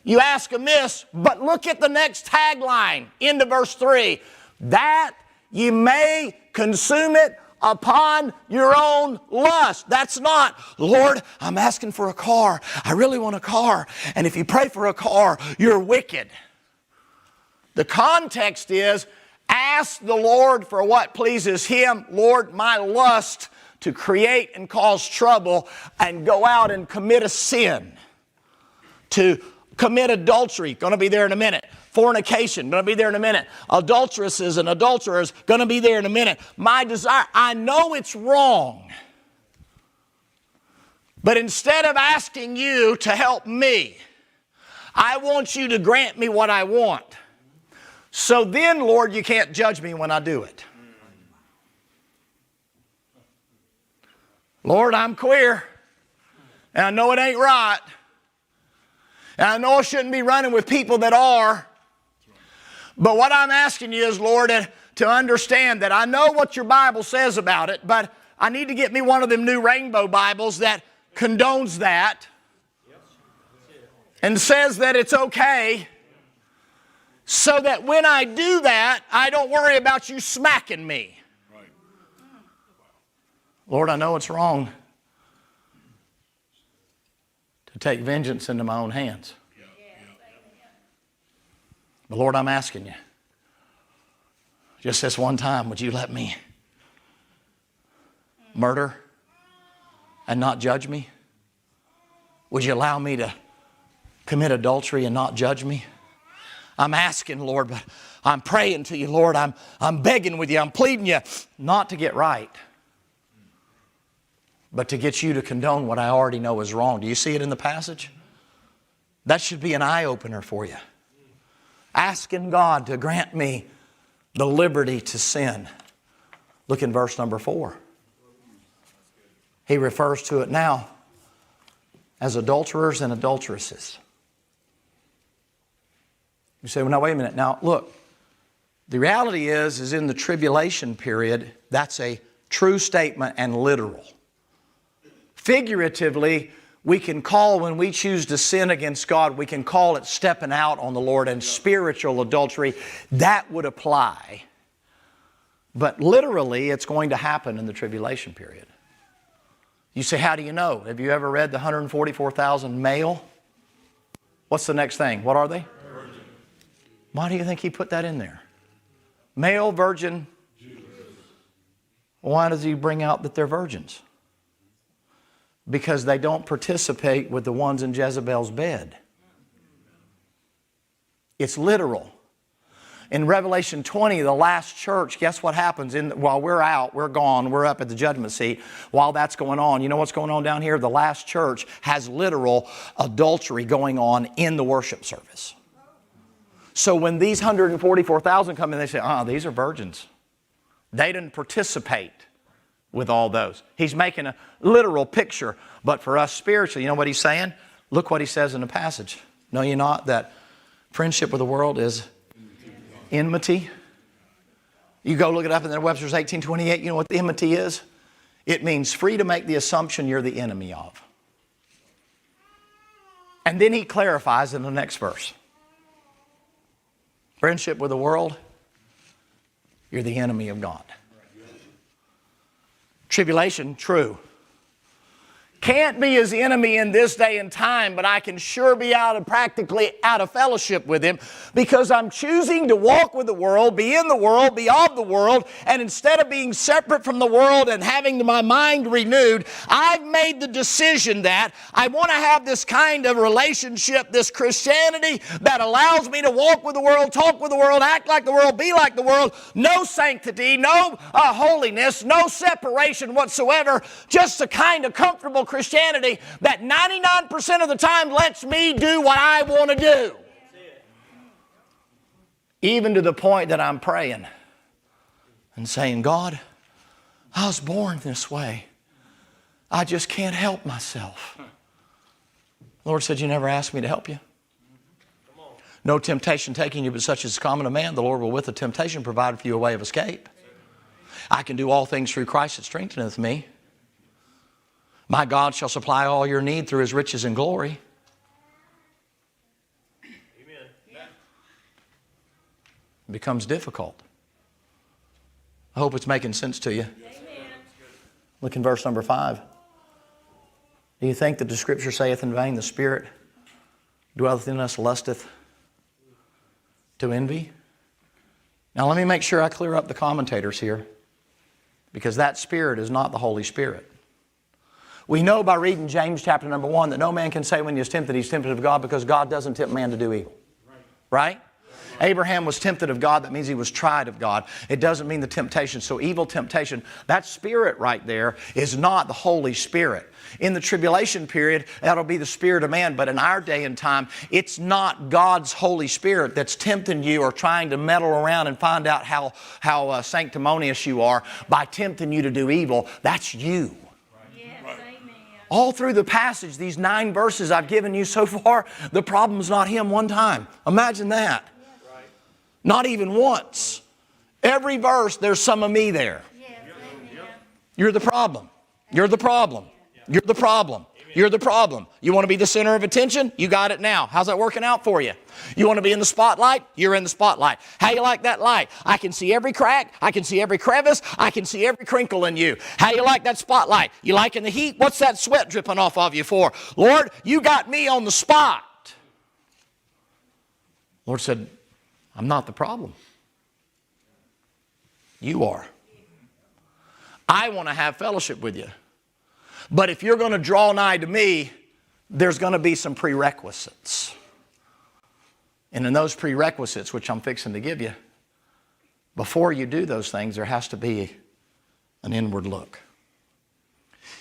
amiss. But look at the next tagline into verse 3. That ye may consume it upon your own lust. That's not, Lord, I'm asking for a car. I really want a car. And if you pray for a car, you're wicked. The context is, ask the Lord for what pleases Him. Lord, my lust to create and cause trouble and go out and commit a sin. To commit adultery, going to be there in a minute. Fornication, going to be there in a minute. Adulteresses and adulterers, going to be there in a minute. My desire, I know it's wrong. But instead of asking you to help me, I want you to grant me what I want. So then, Lord, you can't judge me when I do it. Lord, I'm queer. And I know it ain't right. And I know I shouldn't be running with people that are. But what I'm asking you is, Lord, to understand that I know what your Bible says about it, but I need to get me one of them new rainbow Bibles that condones that and says that it's okay, so that when I do that, I don't worry about you smacking me. Right. Lord, I know it's wrong to take vengeance into my own hands. But Lord, I'm asking you, just this one time, would you let me murder and not judge me? Would you allow me to commit adultery and not judge me? I'm asking, Lord, but I'm praying to you, Lord. I'm begging with you. I'm pleading you not to get right, but to get you to condone what I already know is wrong. Do you see it in the passage? That should be an eye-opener for you. Asking God to grant me the liberty to sin. Look in verse number 4. He refers to it now as adulterers and adulteresses. You say, well, now, wait a minute. Now, look, the reality is in the tribulation period, that's a true statement and literal. Figuratively, we can call, when we choose to sin against God, we can call it stepping out on the Lord, and spiritual adultery, that would apply But literally, it's going to happen in the tribulation period. You say, how do you know? Have you ever read the 144,000 male? What's the next thing? What are they? Virgin. Why do you think he put that in there? Male, virgin. Jesus. Why does he bring out that they're virgins? Because they don't participate with the ones in Jezebel's bed. It's literal. In Revelation 20, the last church, guess what happens? While we're out, we're gone, we're up at the judgment seat. While that's going on, you know what's going on down here? The last church has literal adultery going on in the worship service. So when these 144,000 come in, they say, these are virgins. They didn't participate with all those. He's making a literal picture. But for us spiritually, you know what he's saying? Look what he says in the passage. Know ye not that friendship with the world is enmity? You go look it up in the Webster's 1828. You know what the enmity is? It means free to make the assumption you're the enemy of. And then he clarifies in the next verse. Friendship with the world, you're the enemy of God. Tribulation, true. Can't be his enemy in this day and time, but I can sure be practically out of fellowship with him because I'm choosing to walk with the world, be in the world, be of the world, and instead of being separate from the world and having my mind renewed, I've made the decision that I want to have this kind of relationship, this Christianity that allows me to walk with the world, talk with the world, act like the world, be like the world, no sanctity, no holiness, no separation whatsoever, just a kind of comfortable Christianity that 99% of the time lets me do what I want to do. Even to the point that I'm praying and saying, God, I was born this way. I just can't help myself. The Lord said, you never asked me to help you. No temptation taking you but such as is common to man. The Lord will with the temptation provide for you a way of escape. I can do all things through Christ that strengtheneth me. My God shall supply all your need through his riches and glory. Amen. It becomes difficult. I hope it's making sense to you. Amen. Look in verse number 5. Do you think that the Scripture saith in vain, the Spirit dwelleth in us, lusteth to envy? Now let me make sure I clear up the commentators here, because that Spirit is not the Holy Spirit. We know by reading James chapter number 1 that no man can say when he is tempted, he's tempted of God, because God doesn't tempt man to do evil. Right? Abraham was tempted of God. That means he was tried of God. It doesn't mean the temptation. So evil temptation, that Spirit right there is not the Holy Spirit. In the tribulation period, that'll be the spirit of man. But in our day and time, it's not God's Holy Spirit that's tempting you or trying to meddle around and find out how sanctimonious you are by tempting you to do evil. That's you. All through the passage, these 9 verses I've given you so far, the problem's not him one time. Imagine that. Right. Not even once. Every verse, there's some of me there. You're the problem. You're the problem. You're the problem. You're the problem. You want to be the center of attention? You got it now. How's that working out for you? You want to be in the spotlight? You're in the spotlight. How you like that light? I can see every crack. I can see every crevice. I can see every crinkle in you. How you like that spotlight? You liking the heat? What's that sweat dripping off of you for? Lord, you got me on the spot. Lord said, I'm not the problem. You are. I want to have fellowship with you. But if you're going to draw nigh to me, there's going to be some prerequisites. And in those prerequisites, which I'm fixing to give you, before you do those things, there has to be an inward look.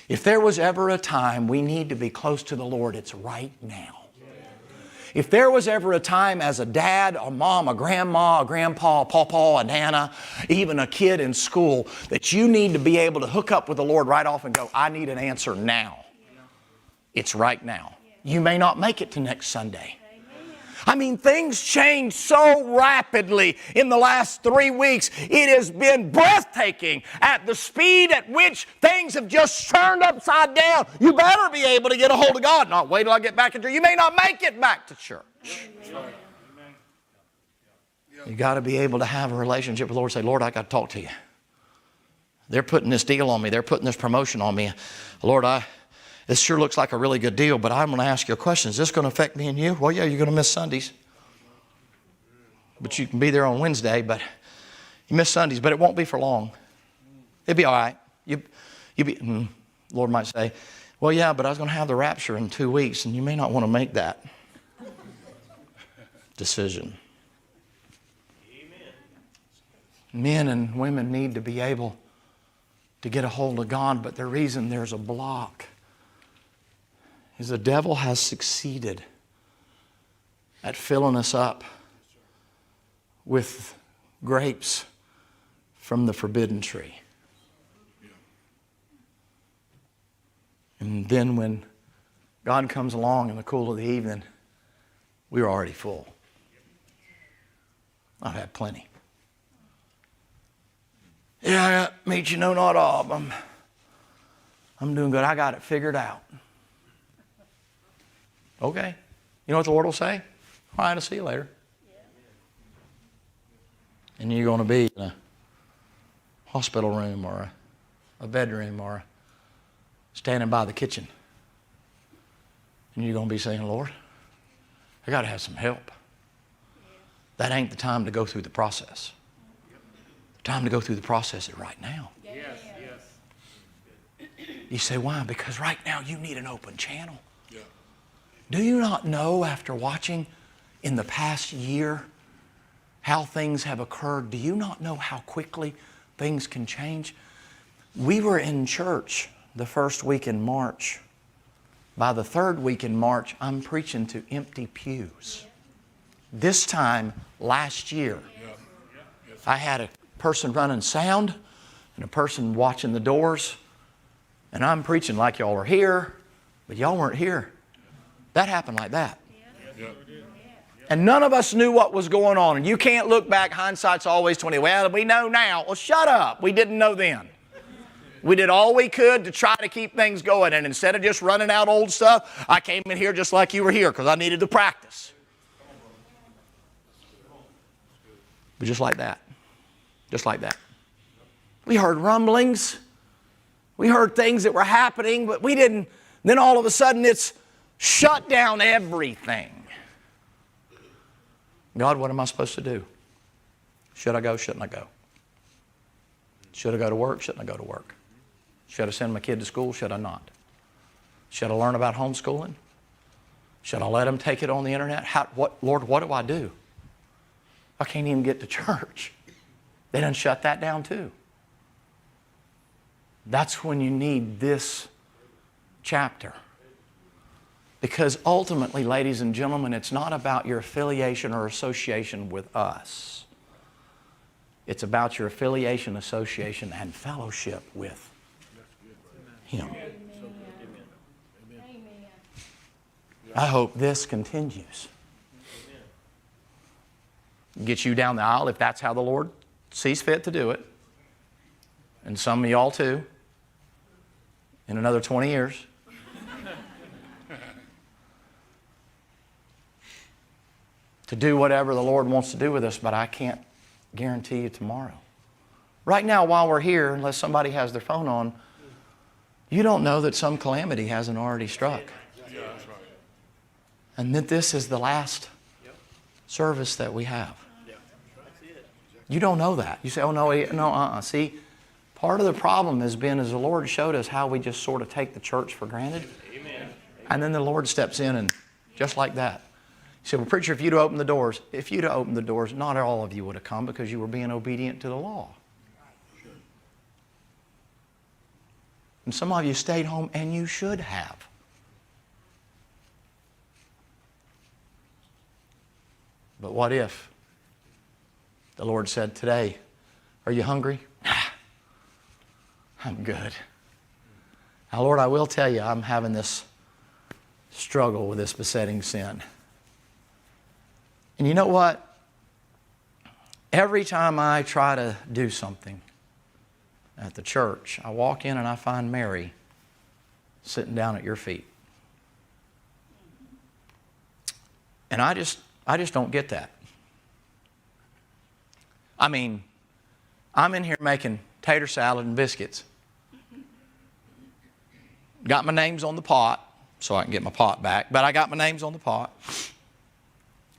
If there was ever a time we need to be close to the Lord, it's right now. If there was ever a time as a dad, a mom, a grandma, a grandpa, a pawpaw, a nana, even a kid in school, that you need to be able to hook up with the Lord right off and go, I need an answer now. It's right now. You may not make it to next Sunday. I mean, things change so rapidly in the last 3 weeks. It has been breathtaking at the speed at which things have just turned upside down. You better be able to get a hold of God. Not wait till I get back into church. You may not make it back to church. You got to be able to have a relationship with the Lord. Say, Lord, I got to talk to you. They're putting this deal on me. They're putting this promotion on me. Lord, this sure looks like a really good deal, but I'm going to ask you a question. Is this going to affect me and you? Well, yeah, you're going to miss Sundays. But you can be there on Wednesday, but you miss Sundays, but it won't be for long. It'll be all right. Lord might say, well, yeah, but I was going to have the rapture in 2 weeks, and you may not want to make that decision. Amen. Men and women need to be able to get a hold of God, but the reason there's a block is the devil has succeeded at filling us up with grapes from the forbidden tree. And then when God comes along in the cool of the evening, we're already full. I've had plenty. Yeah, mate, you know not all. I'm doing good. I got it figured out. Okay. You know what the Lord will say? All right, I'll see you later. And you're going to be in a hospital room or a bedroom or standing by the kitchen. And you're going to be saying, Lord, I got to have some help. That ain't the time to go through the process. The time to go through the process is right now. Yes. You say, why? Because right now you need an open channel. Yeah. Do you not know, after watching in the past year how things have occurred, do you not know how quickly things can change? We were in church the first week in March. By the third week in March, I'm preaching to empty pews. This time last year, I had a person running sound and a person watching the doors, and I'm preaching like y'all were here, but y'all weren't here. That happened like that. And none of us knew what was going on. And you can't look back. Hindsight's always 20. Well, we know now. Well, shut up. We didn't know then. We did all we could to try to keep things going. And instead of just running out old stuff, I came in here just like you were here because I needed to practice. But just like that. Just like that. We heard rumblings. We heard things that were happening, but we didn't. Then all of a sudden it's shut down everything. God, what am I supposed to do? Should I go? Shouldn't I go? Should I go to work? Shouldn't I go to work? Should I send my kid to school? Should I not? Should I learn about homeschooling? Should I let them take it on the internet? Lord, what do I do? I can't even get to church. They done shut that down too. That's when you need this chapter. Because ultimately, ladies and gentlemen, it's not about your affiliation or association with us. It's about your affiliation, association, and fellowship with Him. I hope this continues. Get you down the aisle if that's how the Lord sees fit to do it. And some of y'all too. In another 20 years. To do whatever the Lord wants to do with us, but I can't guarantee you tomorrow. Right now, while we're here, unless somebody has their phone on, you don't know that some calamity hasn't already struck. And that this is the last service that we have. You don't know that. You say, oh, no. See, part of the problem has been as the Lord showed us how we just sort of take the church for granted. And then the Lord steps in and just like that. You say, well, preacher, if you'd opened the doors, not all of you would have come because you were being obedient to the law. And some of you stayed home, and you should have. But what if the Lord said today, are you hungry? I'm good. Now, Lord, I will tell you, I'm having this struggle with this besetting sin. And you know what? Every time I try to do something at the church, I walk in and I find Mary sitting down at your feet. And I just don't get that. I mean, I'm in here making tater salad and biscuits. Got my names on the pot so I can get my pot back, but I got my names on the pot.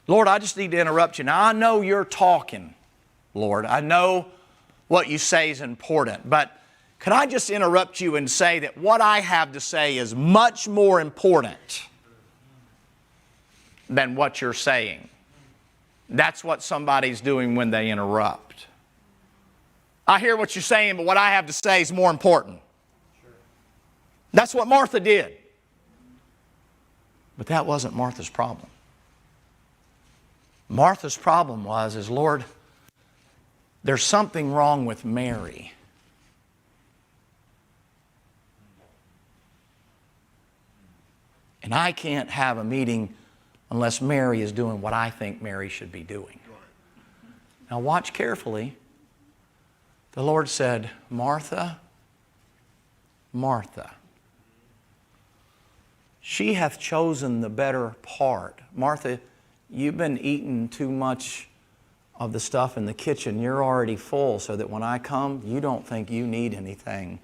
Lord, I just need to interrupt you. Now, I know you're talking, Lord. I know what you say is important, but could I just interrupt you and say that what I have to say is much more important than what you're saying? That's what somebody's doing when they interrupt. I hear what you're saying, but what I have to say is more important. That's what Martha did. But that wasn't Martha's problem. Martha's problem is, Lord, there's something wrong with Mary. And I can't have a meeting unless Mary is doing what I think Mary should be doing. Now watch carefully. The Lord said, Martha, Martha, she hath chosen the better part. Martha, you've been eating too much of the stuff in the kitchen. You're already full so that when I come, you don't think you need anything.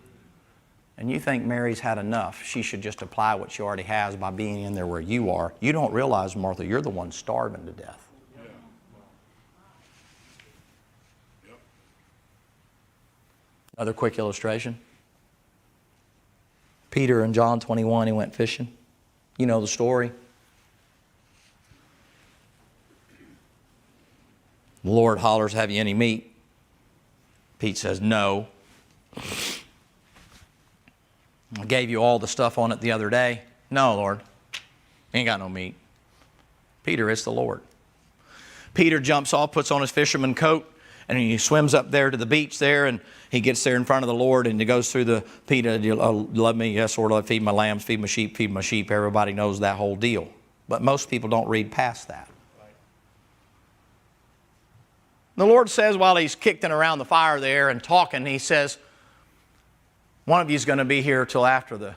And you think Mary's had enough. She should just apply what she already has by being in there where you are. You don't realize, Martha, you're the one starving to death. Another quick illustration. Peter in John 21, he went fishing. You know the story. The Lord hollers, have you any meat? Pete says, no. I gave you all the stuff on it the other day. No, Lord. Ain't got no meat. Peter, it's the Lord. Peter jumps off, puts on his fisherman coat, and he swims up there to the beach there, and he gets there in front of the Lord, and he goes through the, Peter, you love me? Yes, Lord, I feed my lambs, feed my sheep, feed my sheep. Everybody knows that whole deal. But most people don't read past that. The Lord says while he's kicking around the fire there and talking, he says, one of you is going to be here till after the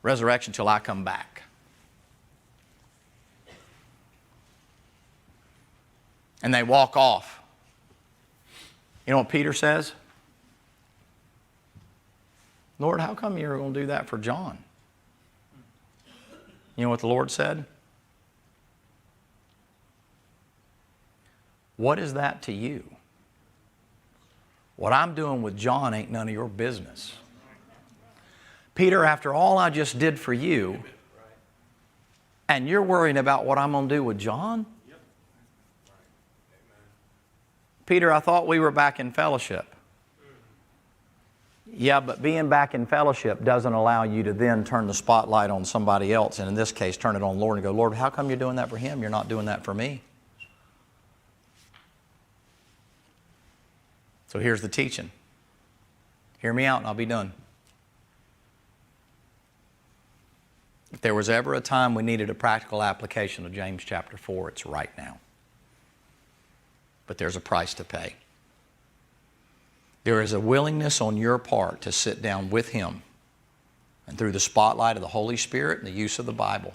resurrection, till I come back. And they walk off. You know what Peter says? Lord, how come you're going to do that for John? You know what the Lord said? What is that to you? What I'm doing with John ain't none of your business. Peter, after all I just did for you, and you're worrying about what I'm going to do with John? Peter, I thought we were back in fellowship. Yeah, but being back in fellowship doesn't allow you to then turn the spotlight on somebody else, and in this case, turn it on the Lord and go, Lord, how come you're doing that for him? You're not doing that for me. So here's the teaching. Hear me out and I'll be done. If there was ever a time we needed a practical application of James chapter 4, it's right now. But there's a price to pay. There is a willingness on your part to sit down with him and through the spotlight of the Holy Spirit and the use of the Bible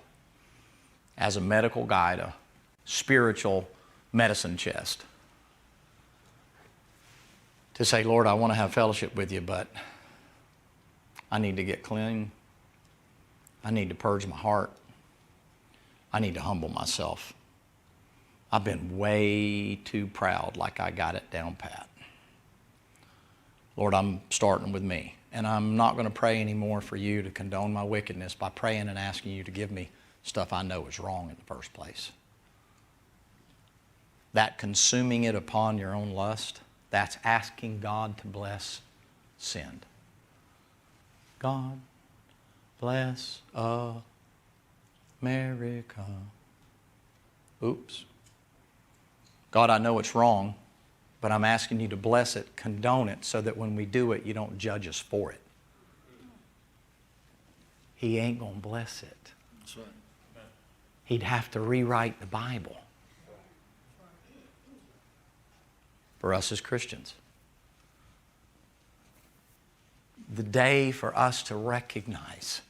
as a medical guide, a spiritual medicine chest, to say, Lord, I want to have fellowship with you, but I need to get clean. I need to purge my heart. I need to humble myself. I've been way too proud like I got it down pat. Lord, I'm starting with me. And I'm not going to pray anymore for you to condone my wickedness by praying and asking you to give me stuff I know is wrong in the first place. That consuming it upon your own lust, that's asking God to bless sin. God bless America. Oops. God, I know it's wrong, but I'm asking you to bless it, condone it, so that when we do it, you don't judge us for it. He ain't going to bless it. That's right. He'd have to rewrite the Bible for us as Christians. The day for us to recognize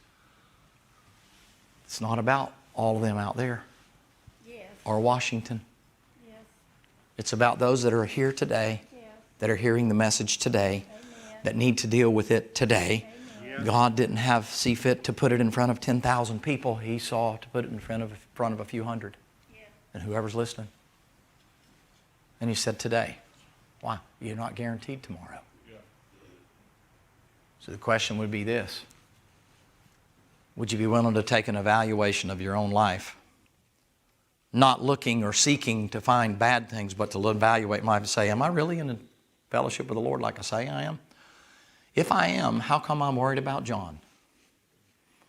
it's not about all of them out there or Washington. It's about those that are here today, that are hearing the message today, that need to deal with it today. God didn't see fit to put it in front of 10,000 people. He saw to put it in front of a few hundred. And whoever's listening. And He said today. Why? You're not guaranteed tomorrow. So the question would be this. Would you be willing to take an evaluation of your own life? Not looking or seeking to find bad things, but to evaluate my life and say, am I really in a fellowship with the Lord like I say I am? If I am, how come I'm worried about John?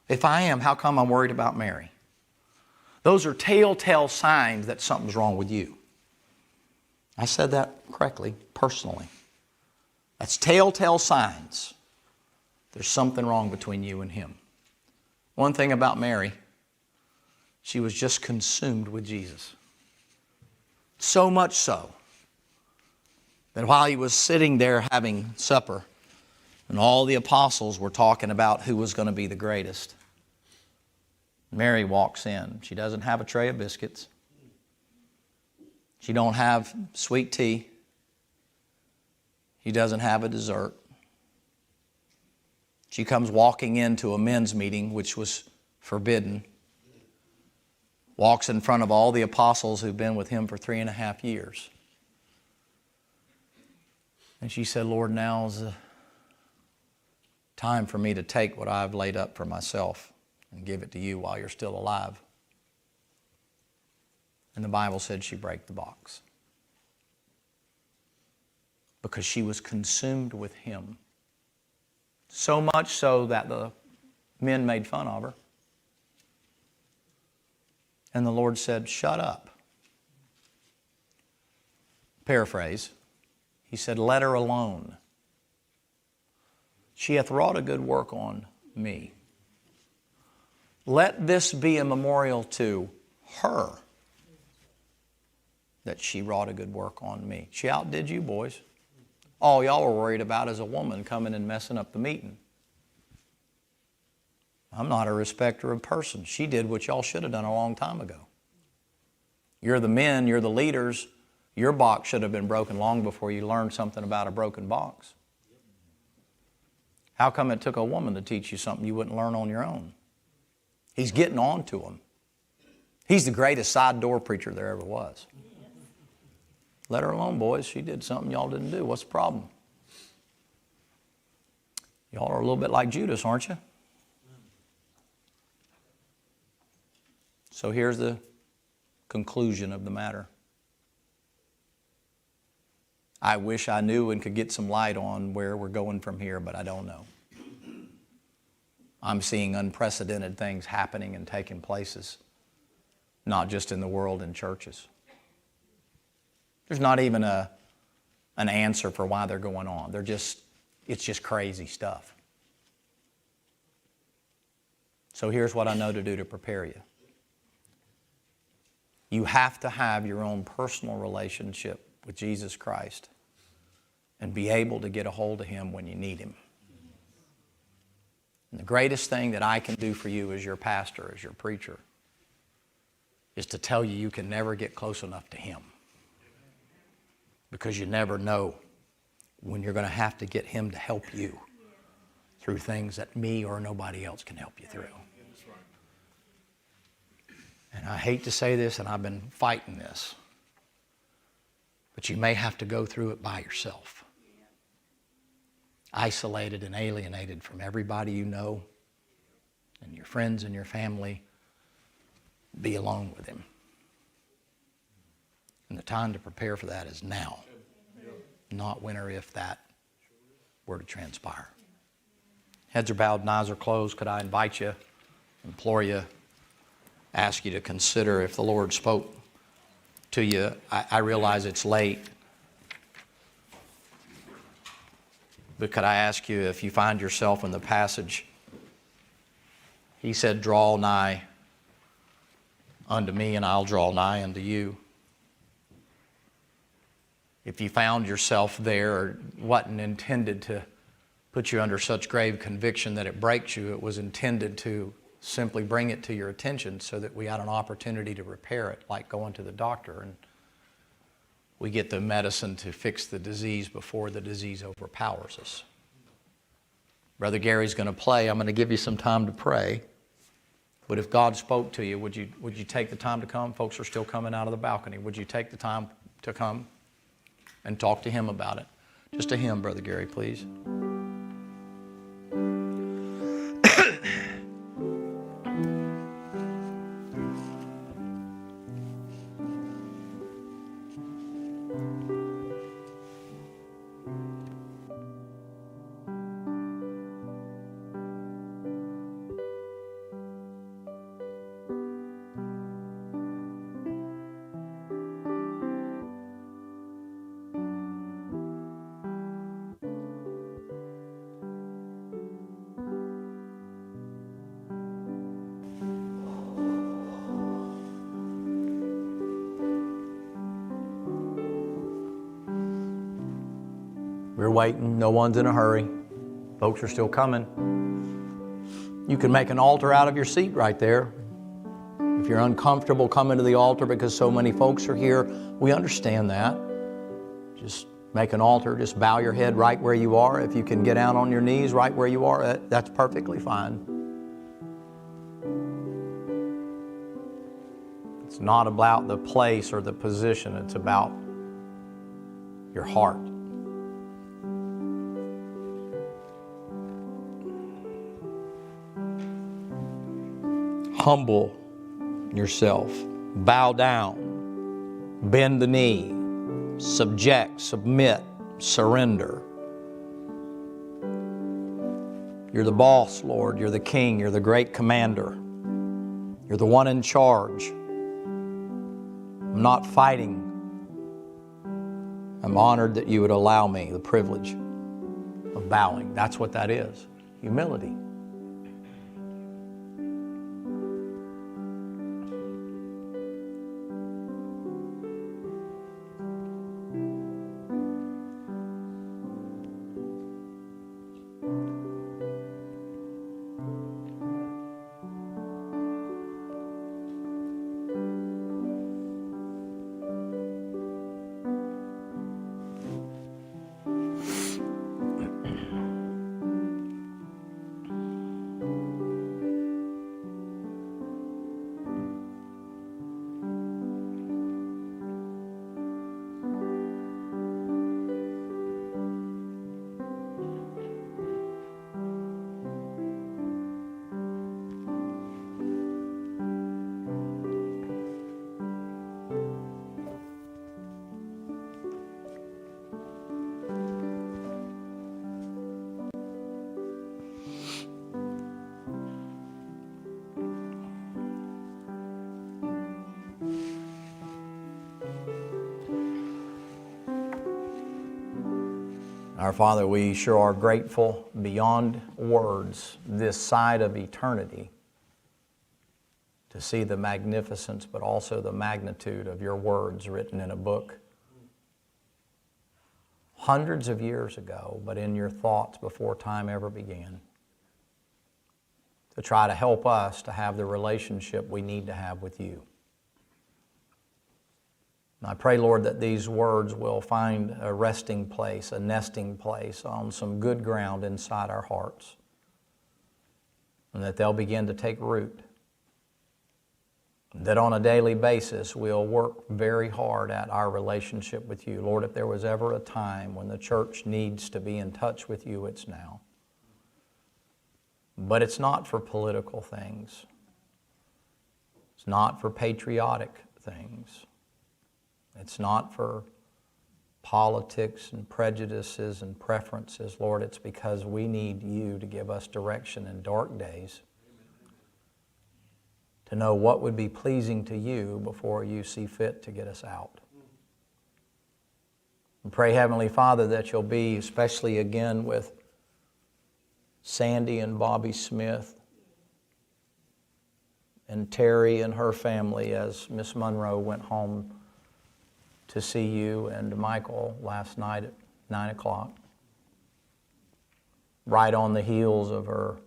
If I am, how come I'm worried about Mary? Those are telltale signs that something's wrong with you. I said that correctly, personally. That's telltale signs. There's something wrong between you and Him. One thing about Mary, she was just consumed with Jesus. So much so that while He was sitting there having supper, and all the apostles were talking about who was going to be the greatest, Mary walks in. She doesn't have a tray of biscuits. She don't have sweet tea. She doesn't have a dessert. She comes walking into a men's meeting, which was forbidden. Walks in front of all the apostles who've been with Him for 3.5 years. And she said, Lord, now's the time for me to take what I've laid up for myself and give it to You while you're still alive. And the Bible said she broke the box. Because she was consumed with Him. So much so that the men made fun of her. And the Lord said, shut up. Paraphrase. He said, let her alone. She hath wrought a good work on me. Let this be a memorial to her that she wrought a good work on me. She outdid you boys. All y'all were worried about is a woman coming and messing up the meeting. I'm not a respecter of persons. She did what y'all should have done a long time ago. You're the men, you're the leaders. Your box should have been broken long before you learned something about a broken box. How come it took a woman to teach you something you wouldn't learn on your own? He's getting on to them. He's the greatest side door preacher there ever was. Let her alone, boys. She did something y'all didn't do. What's the problem? Y'all are a little bit like Judas, aren't you? So here's the conclusion of the matter. I wish I knew and could get some light on where we're going from here, but I don't know. I'm seeing unprecedented things happening and taking places, not just in the world, in churches. There's not even an answer for why they're going on. It's just crazy stuff. So here's what I know to do to prepare you. You have to have your own personal relationship with Jesus Christ and be able to get a hold of Him when you need Him. And the greatest thing that I can do for you as your pastor, as your preacher, is to tell you you can never get close enough to Him. Because you never know when you're going to have to get Him to help you through things that me or nobody else can help you through. And I hate to say this, and I've been fighting this, but you may have to go through it by yourself. Isolated and alienated from everybody you know and your friends and your family. Be alone with Him. And the time to prepare for that is now, not when or if that were to transpire. Heads are bowed and eyes are closed. Could I invite you, implore you, ask you to consider if the Lord spoke to you. I realize it's late. But could I ask you, if you find yourself in the passage, He said, draw nigh unto me and I'll draw nigh unto you. If you found yourself there, or wasn't intended to put you under such grave conviction that it breaks you, it was intended to simply bring it to your attention so that we had an opportunity to repair it, like going to the doctor and we get the medicine to fix the disease before the disease overpowers us. Brother Gary's going to play. I'm going to give you some time to pray. But if God spoke to you, would you take the time to come? Folks are still coming out of the balcony. Would you take the time to come and talk to Him about it? Just to Him, Brother Gary, please. We're waiting. No one's in a hurry. Folks are still coming. You can make an altar out of your seat right there. If you're uncomfortable coming to the altar because so many folks are here, we understand that. Just make an altar. Just bow your head right where you are. If you can get down on your knees right where you are, that's perfectly fine. It's not about the place or the position. It's about your heart. Humble yourself. Bow down. Bend the knee. Subject, submit, surrender. You're the boss, Lord. You're the king. You're the great commander. You're the one in charge. I'm not fighting. I'm honored that you would allow me the privilege of bowing. That's what that is. Humility. Our Father, we sure are grateful beyond words this side of eternity to see the magnificence but also the magnitude of your words written in a book hundreds of years ago, but in your thoughts before time ever began, to try to help us to have the relationship we need to have with you. And I pray, Lord, that these words will find a resting place, a nesting place on some good ground inside our hearts, and that they'll begin to take root. That on a daily basis we'll work very hard at our relationship with you. Lord, if there was ever a time when the church needs to be in touch with you, it's now. But it's not for political things. It's not for patriotic things. It's not for politics and prejudices and preferences. Lord, it's because we need you to give us direction in dark days, to know what would be pleasing to you before you see fit to get us out. And pray, Heavenly Father, that you'll be, especially again with Sandy and Bobby Smith and Terry and her family as Miss Monroe went home to see you and Michael last night at 9 o'clock. Right on the heels of her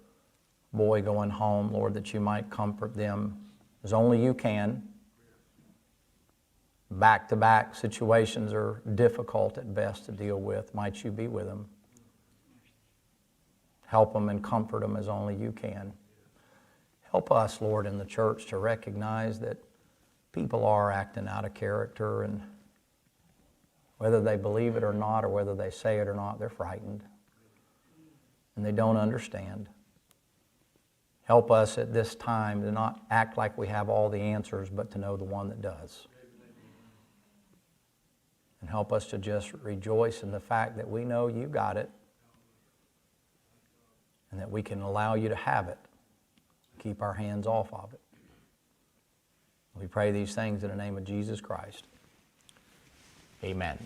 boy going home, Lord, that you might comfort them as only you can. Back-to-back situations are difficult at best to deal with. Might you be with them. Help them and comfort them as only you can. Help us, Lord, in the church to recognize that people are acting out of character, and whether they believe it or not, or whether they say it or not, they're frightened and they don't understand. Help us at this time to not act like we have all the answers, but to know the one that does. And help us to just rejoice in the fact that we know you got it, and that we can allow you to have it. Keep our hands off of it. We pray these things in the name of Jesus Christ. Amen.